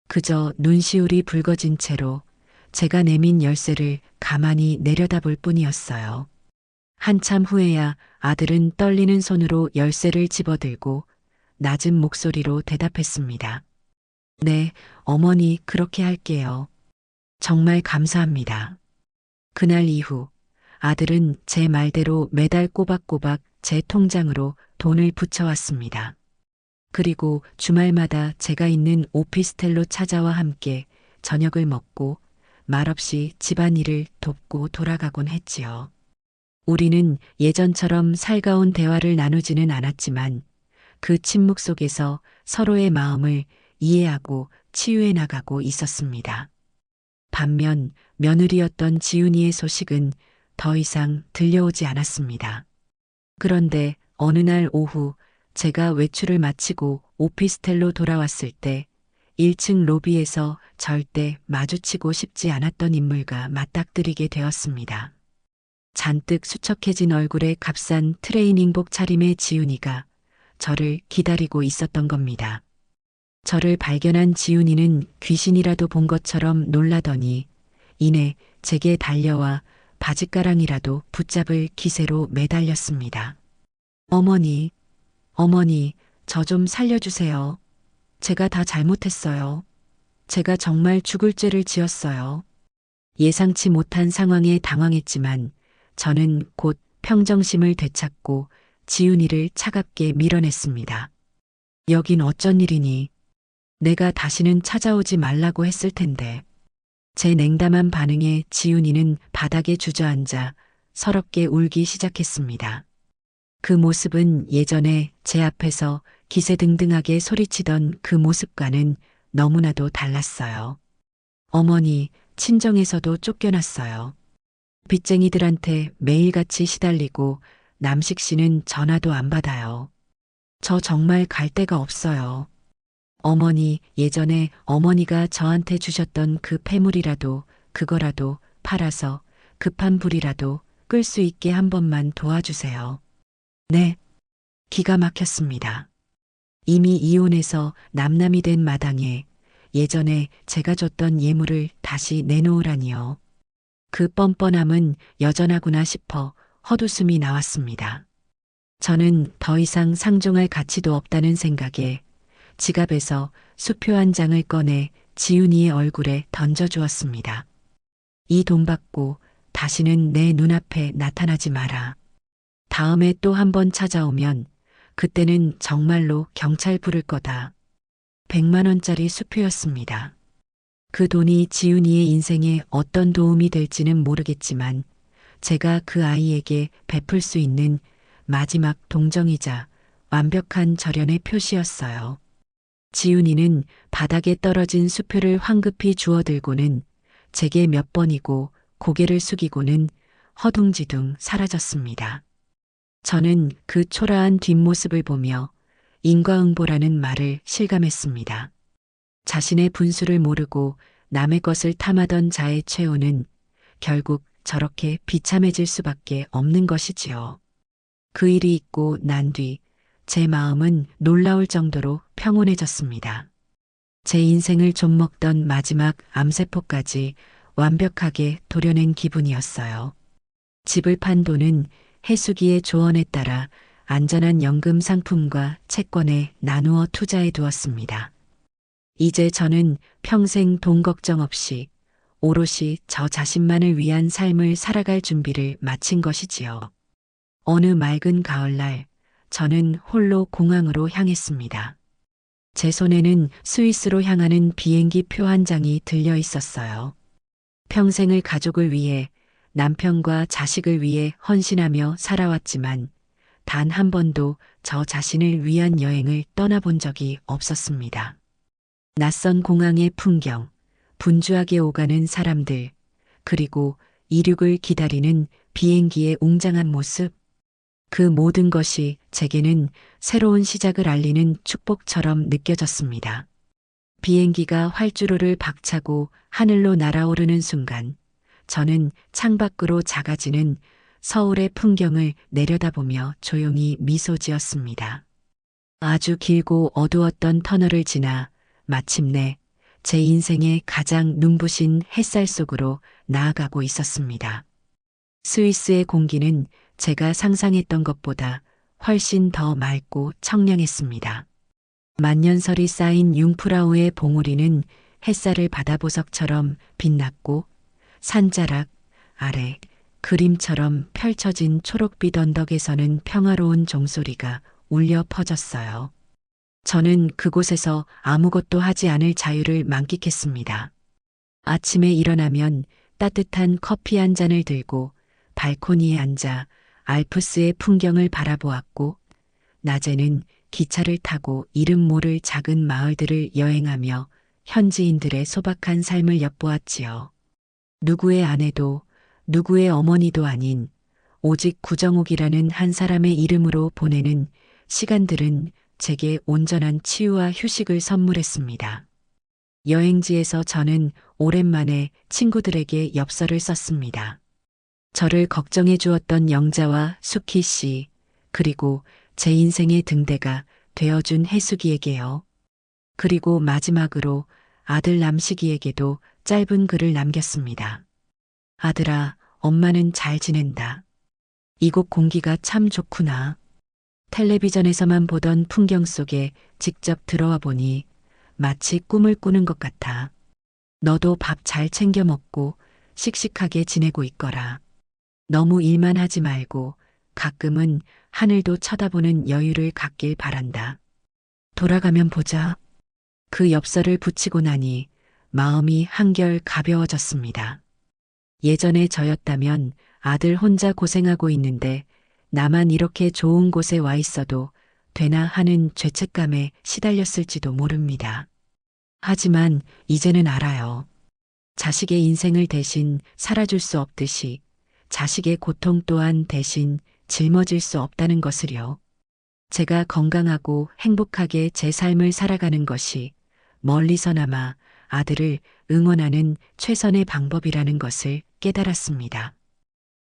A: 그저 눈시울이 붉어진 채로 제가 내민 열쇠를 가만히 내려다볼 뿐이었어요. 한참 후에야 아들은 떨리는 손으로 열쇠를 집어들고 낮은 목소리로 대답했습니다. 네, 어머니 그렇게 할게요. 정말 감사합니다. 그날 이후 아들은 제 말대로 매달 꼬박꼬박 제 통장으로 돈을 붙여왔습니다. 그리고 주말마다 제가 있는 오피스텔로 찾아와 함께 저녁을 먹고 말없이 집안일을 돕고 돌아가곤 했지요. 우리는 예전처럼 살가운 대화를 나누지는 않았지만 그 침묵 속에서 서로의 마음을 이해하고 치유해 나가고 있었습니다. 반면 며느리였던 지훈이의 소식은 더 이상 들려오지 않았습니다. 그런데 어느 날 오후 제가 외출을 마치고 오피스텔로 돌아왔을 때 1층 로비에서 절대 마주치고 싶지 않았던 인물과 맞닥뜨리게 되었습니다. 잔뜩 수척해진 얼굴에 값싼 트레이닝복 차림의 지훈이가 저를 기다리고 있었던 겁니다. 저를 발견한 지훈이는 귀신이라도 본 것처럼 놀라더니 이내 제게 달려와 바짓가랑이라도 붙잡을 기세로 매달렸습니다. 어머니, 어머니, 저 좀 살려주세요. 제가 다 잘못했어요. 제가 정말 죽을 죄를 지었어요. 예상치 못한 상황에 당황했지만 저는 곧 평정심을 되찾고 지훈이를 차갑게 밀어냈습니다. 여긴 어쩐 일이니? 내가 다시는 찾아오지 말라고 했을 텐데. 제 냉담한 반응에 지훈이는 바닥에 주저앉아 서럽게 울기 시작했습니다. 그 모습은 예전에 제 앞에서 기세등등하게 소리치던 그 모습과는 너무나도 달랐어요. 어머니, 친정에서도 쫓겨났어요. 빚쟁이들한테 매일같이 시달리고 남식 씨는 전화도 안 받아요. 저 정말 갈 데가 없어요. 어머니, 예전에 어머니가 저한테 주셨던 그 폐물이라도 그거라도 팔아서 급한 불이라도 끌 수 있게 한 번만 도와주세요. 네, 기가 막혔습니다. 이미 이혼해서 남남이 된 마당에 예전에 제가 줬던 예물을 다시 내놓으라니요. 그 뻔뻔함은 여전하구나 싶어 헛웃음이 나왔습니다. 저는 더 이상 상종할 가치도 없다는 생각에 지갑에서 수표 한 장을 꺼내 지훈이의 얼굴에 던져주었습니다. 이 돈 받고 다시는 내 눈앞에 나타나지 마라. 다음에 또 한 번 찾아오면 그때는 정말로 경찰 부를 거다. 100만 원짜리 수표였습니다. 그 돈이 지훈이의 인생에 어떤 도움이 될지는 모르겠지만 제가 그 아이에게 베풀 수 있는 마지막 동정이자 완벽한 절연의 표시였어요. 지훈이는 바닥에 떨어진 수표를 황급히 주워들고는 제게 몇 번이고 고개를 숙이고는 허둥지둥 사라졌습니다. 저는 그 초라한 뒷모습을 보며 인과응보라는 말을 실감했습니다. 자신의 분수를 모르고 남의 것을 탐하던 자의 최후는 결국 저렇게 비참해질 수밖에 없는 것이지요. 그 일이 있고 난 뒤 제 마음은 놀라울 정도로 평온해졌습니다. 제 인생을 좀먹던 마지막 암세포까지 완벽하게 도려낸 기분이었어요. 집을 판 돈은 해수기의 조언에 따라 안전한 연금 상품과 채권에 나누어 투자해 두었습니다. 이제 저는 평생 돈 걱정 없이 오롯이 저 자신만을 위한 삶을 살아갈 준비를 마친 것이지요. 어느 맑은 가을날 저는 홀로 공항으로 향했습니다. 제 손에는 스위스로 향하는 비행기 표 한 장이 들려 있었어요. 평생을 가족을 위해 남편과 자식을 위해 헌신하며 살아왔지만 단 한 번도 저 자신을 위한 여행을 떠나본 적이 없었습니다. 낯선 공항의 풍경, 분주하게 오가는 사람들, 그리고 이륙을 기다리는 비행기의 웅장한 모습. 그 모든 것이 제게는 새로운 시작을 알리는 축복처럼 느껴졌습니다. 비행기가 활주로를 박차고 하늘로 날아오르는 순간 저는 창밖으로 작아지는 서울의 풍경을 내려다보며 조용히 미소 지었습니다. 아주 길고 어두웠던 터널을 지나 마침내 제 인생의 가장 눈부신 햇살 속으로 나아가고 있었습니다. 스위스의 공기는 제가 상상했던 것보다 훨씬 더 맑고 청량했습니다. 만년설이 쌓인 융프라우의 봉우리는 햇살을 바다보석처럼 빛났고 산자락 아래 그림처럼 펼쳐진 초록빛 언덕에서는 평화로운 종소리가 울려 퍼졌어요. 저는 그곳에서 아무것도 하지 않을 자유를 만끽했습니다. 아침에 일어나면 따뜻한 커피 한 잔을 들고 발코니에 앉아 알프스의 풍경을 바라보았고, 낮에는 기차를 타고 이름 모를 작은 마을들을 여행하며 현지인들의 소박한 삶을 엿보았지요. 누구의 아내도 누구의 어머니도 아닌 오직 구정옥이라는 한 사람의 이름으로 보내는 시간들은 제게 온전한 치유와 휴식을 선물했습니다. 여행지에서 저는 오랜만에 친구들에게 엽서를 썼습니다. 저를 걱정해 주었던 영자와 수키 씨, 그리고 제 인생의 등대가 되어준 혜숙이에게요. 그리고 마지막으로 아들 남식이에게도 짧은 글을 남겼습니다. 아들아, 엄마는 잘 지낸다. 이곳 공기가 참 좋구나. 텔레비전에서만 보던 풍경 속에 직접 들어와 보니 마치 꿈을 꾸는 것 같아. 너도 밥 잘 챙겨 먹고 씩씩하게 지내고 있거라. 너무 일만 하지 말고 가끔은 하늘도 쳐다보는 여유를 갖길 바란다. 돌아가면 보자. 그 엽서를 붙이고 나니 마음이 한결 가벼워졌습니다. 예전에 저였다면 아들 혼자 고생하고 있는데 나만 이렇게 좋은 곳에 와 있어도 되나 하는 죄책감에 시달렸을지도 모릅니다. 하지만 이제는 알아요. 자식의 인생을 대신 살아줄 수 없듯이 자식의 고통 또한 대신 짊어질 수 없다는 것을요. 제가 건강하고 행복하게 제 삶을 살아가는 것이 멀리서나마 아들을 응원하는 최선의 방법이라는 것을 깨달았습니다.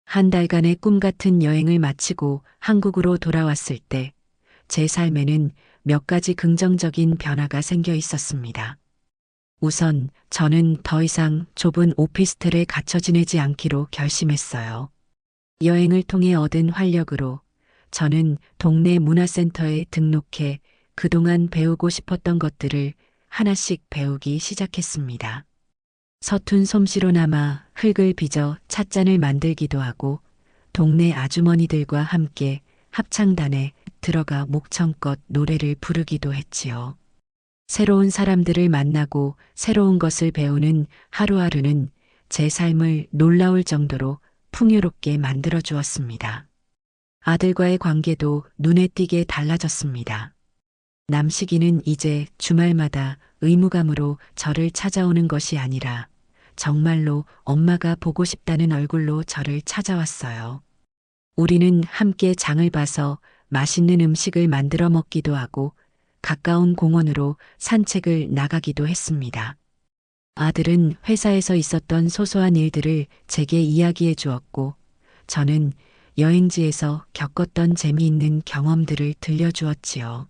A: 한 달간의 꿈 같은 여행을 마치고 한국으로 돌아왔을 때 제 삶에는 몇 가지 긍정적인 변화가 생겨 있었습니다. 우선 저는 더 이상 좁은 오피스텔에 갇혀 지내지 않기로 결심했어요. 여행을 통해 얻은 활력으로 저는 동네 문화센터에 등록해 그동안 배우고 싶었던 것들을 하나씩 배우기 시작했습니다. 서툰 솜씨로나마 흙을 빚어 찻잔을 만들기도 하고 동네 아주머니들과 함께 합창단에 들어가 목청껏 노래를 부르기도 했지요. 새로운 사람들을 만나고 새로운 것을 배우는 하루하루는 제 삶을 놀라울 정도로 풍요롭게 만들어 주었습니다. 아들과의 관계도 눈에 띄게 달라졌습니다. 남식이는 이제 주말마다 의무감으로 저를 찾아오는 것이 아니라 정말로 엄마가 보고 싶다는 얼굴로 저를 찾아왔어요. 우리는 함께 장을 봐서 맛있는 음식을 만들어 먹기도 하고 가까운 공원으로 산책을 나가기도 했습니다. 아들은 회사에서 있었던 소소한 일들을 제게 이야기해 주었고 저는 여행지에서 겪었던 재미있는 경험들을 들려주었지요.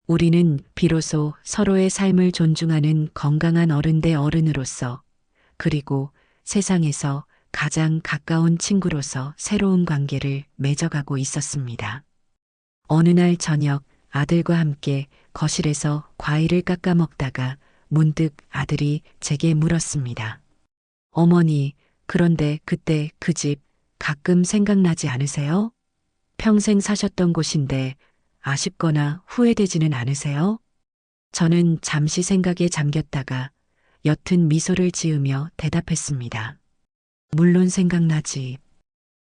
A: 우리는 비로소 서로의 삶을 존중하는 건강한 어른 대 어른으로서 그리고 세상에서 가장 가까운 친구로서 새로운 관계를 맺어가고 있었습니다. 어느 날 저녁 아들과 함께 거실에서 과일을 깎아 먹다가 문득 아들이 제게 물었습니다. 어머니, 그런데 그때 그 집 가끔 생각나지 않으세요? 평생 사셨던 곳인데 아쉽거나 후회되지는 않으세요? 저는 잠시 생각에 잠겼다가 옅은 미소를 지으며 대답했습니다. 물론 생각나지.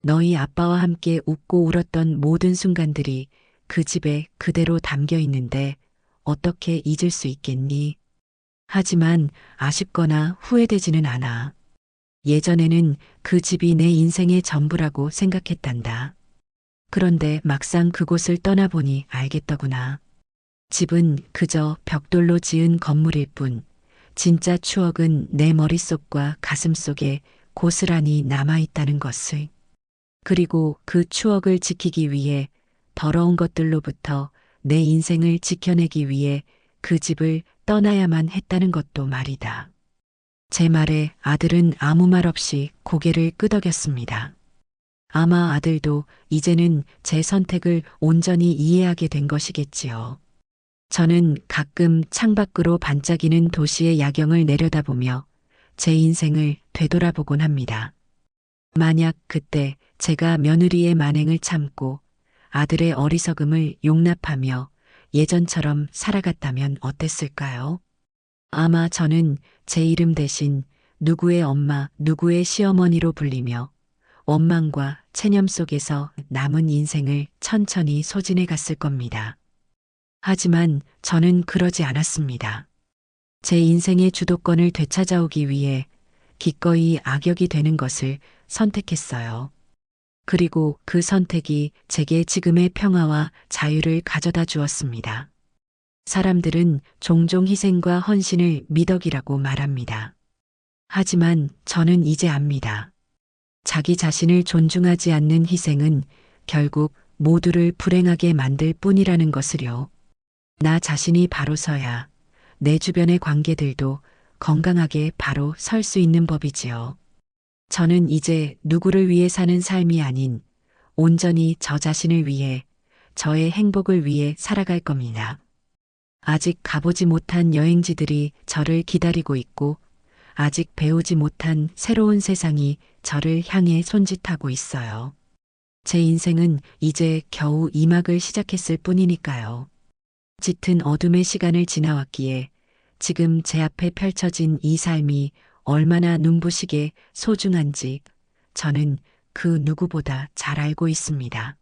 A: 너희 아빠와 함께 웃고 울었던 모든 순간들이 그 집에 그대로 담겨 있는데 어떻게 잊을 수 있겠니? 하지만 아쉽거나 후회되지는 않아. 예전에는 그 집이 내 인생의 전부라고 생각했단다. 그런데 막상 그곳을 떠나보니 알겠더구나. 집은 그저 벽돌로 지은 건물일 뿐, 진짜 추억은 내 머릿속과 가슴속에 고스란히 남아있다는 것을. 그리고 그 추억을 지키기 위해 더러운 것들로부터 내 인생을 지켜내기 위해 그 집을 떠나야만 했다는 것도 말이다. 제 말에 아들은 아무 말 없이 고개를 끄덕였습니다. 아마 아들도 이제는 제 선택을 온전히 이해하게 된 것이겠지요. 저는 가끔 창밖으로 반짝이는 도시의 야경을 내려다보며 제 인생을 되돌아보곤 합니다. 만약 그때 제가 며느리의 만행을 참고 아들의 어리석음을 용납하며 예전처럼 살아갔다면 어땠을까요? 아마 저는 제 이름 대신 누구의 엄마, 누구의 시어머니로 불리며 원망과 체념 속에서 남은 인생을 천천히 소진해 갔을 겁니다. 하지만 저는 그러지 않았습니다. 제 인생의 주도권을 되찾아오기 위해 기꺼이 악역이 되는 것을 선택했어요. 그리고 그 선택이 제게 지금의 평화와 자유를 가져다 주었습니다. 사람들은 종종 희생과 헌신을 미덕이라고 말합니다. 하지만 저는 이제 압니다. 자기 자신을 존중하지 않는 희생은 결국 모두를 불행하게 만들 뿐이라는 것을요. 나 자신이 바로 서야 내 주변의 관계들도 건강하게 바로 설 수 있는 법이지요. 저는 이제 누구를 위해 사는 삶이 아닌 온전히 저 자신을 위해, 저의 행복을 위해 살아갈 겁니다. 아직 가보지 못한 여행지들이 저를 기다리고 있고, 아직 배우지 못한 새로운 세상이 저를 향해 손짓하고 있어요. 제 인생은 이제 겨우 2막을 시작했을 뿐이니까요. 짙은 어둠의 시간을 지나왔기에 지금 제 앞에 펼쳐진 이 삶이 얼마나 눈부시게 소중한지 저는 그 누구보다 잘 알고 있습니다.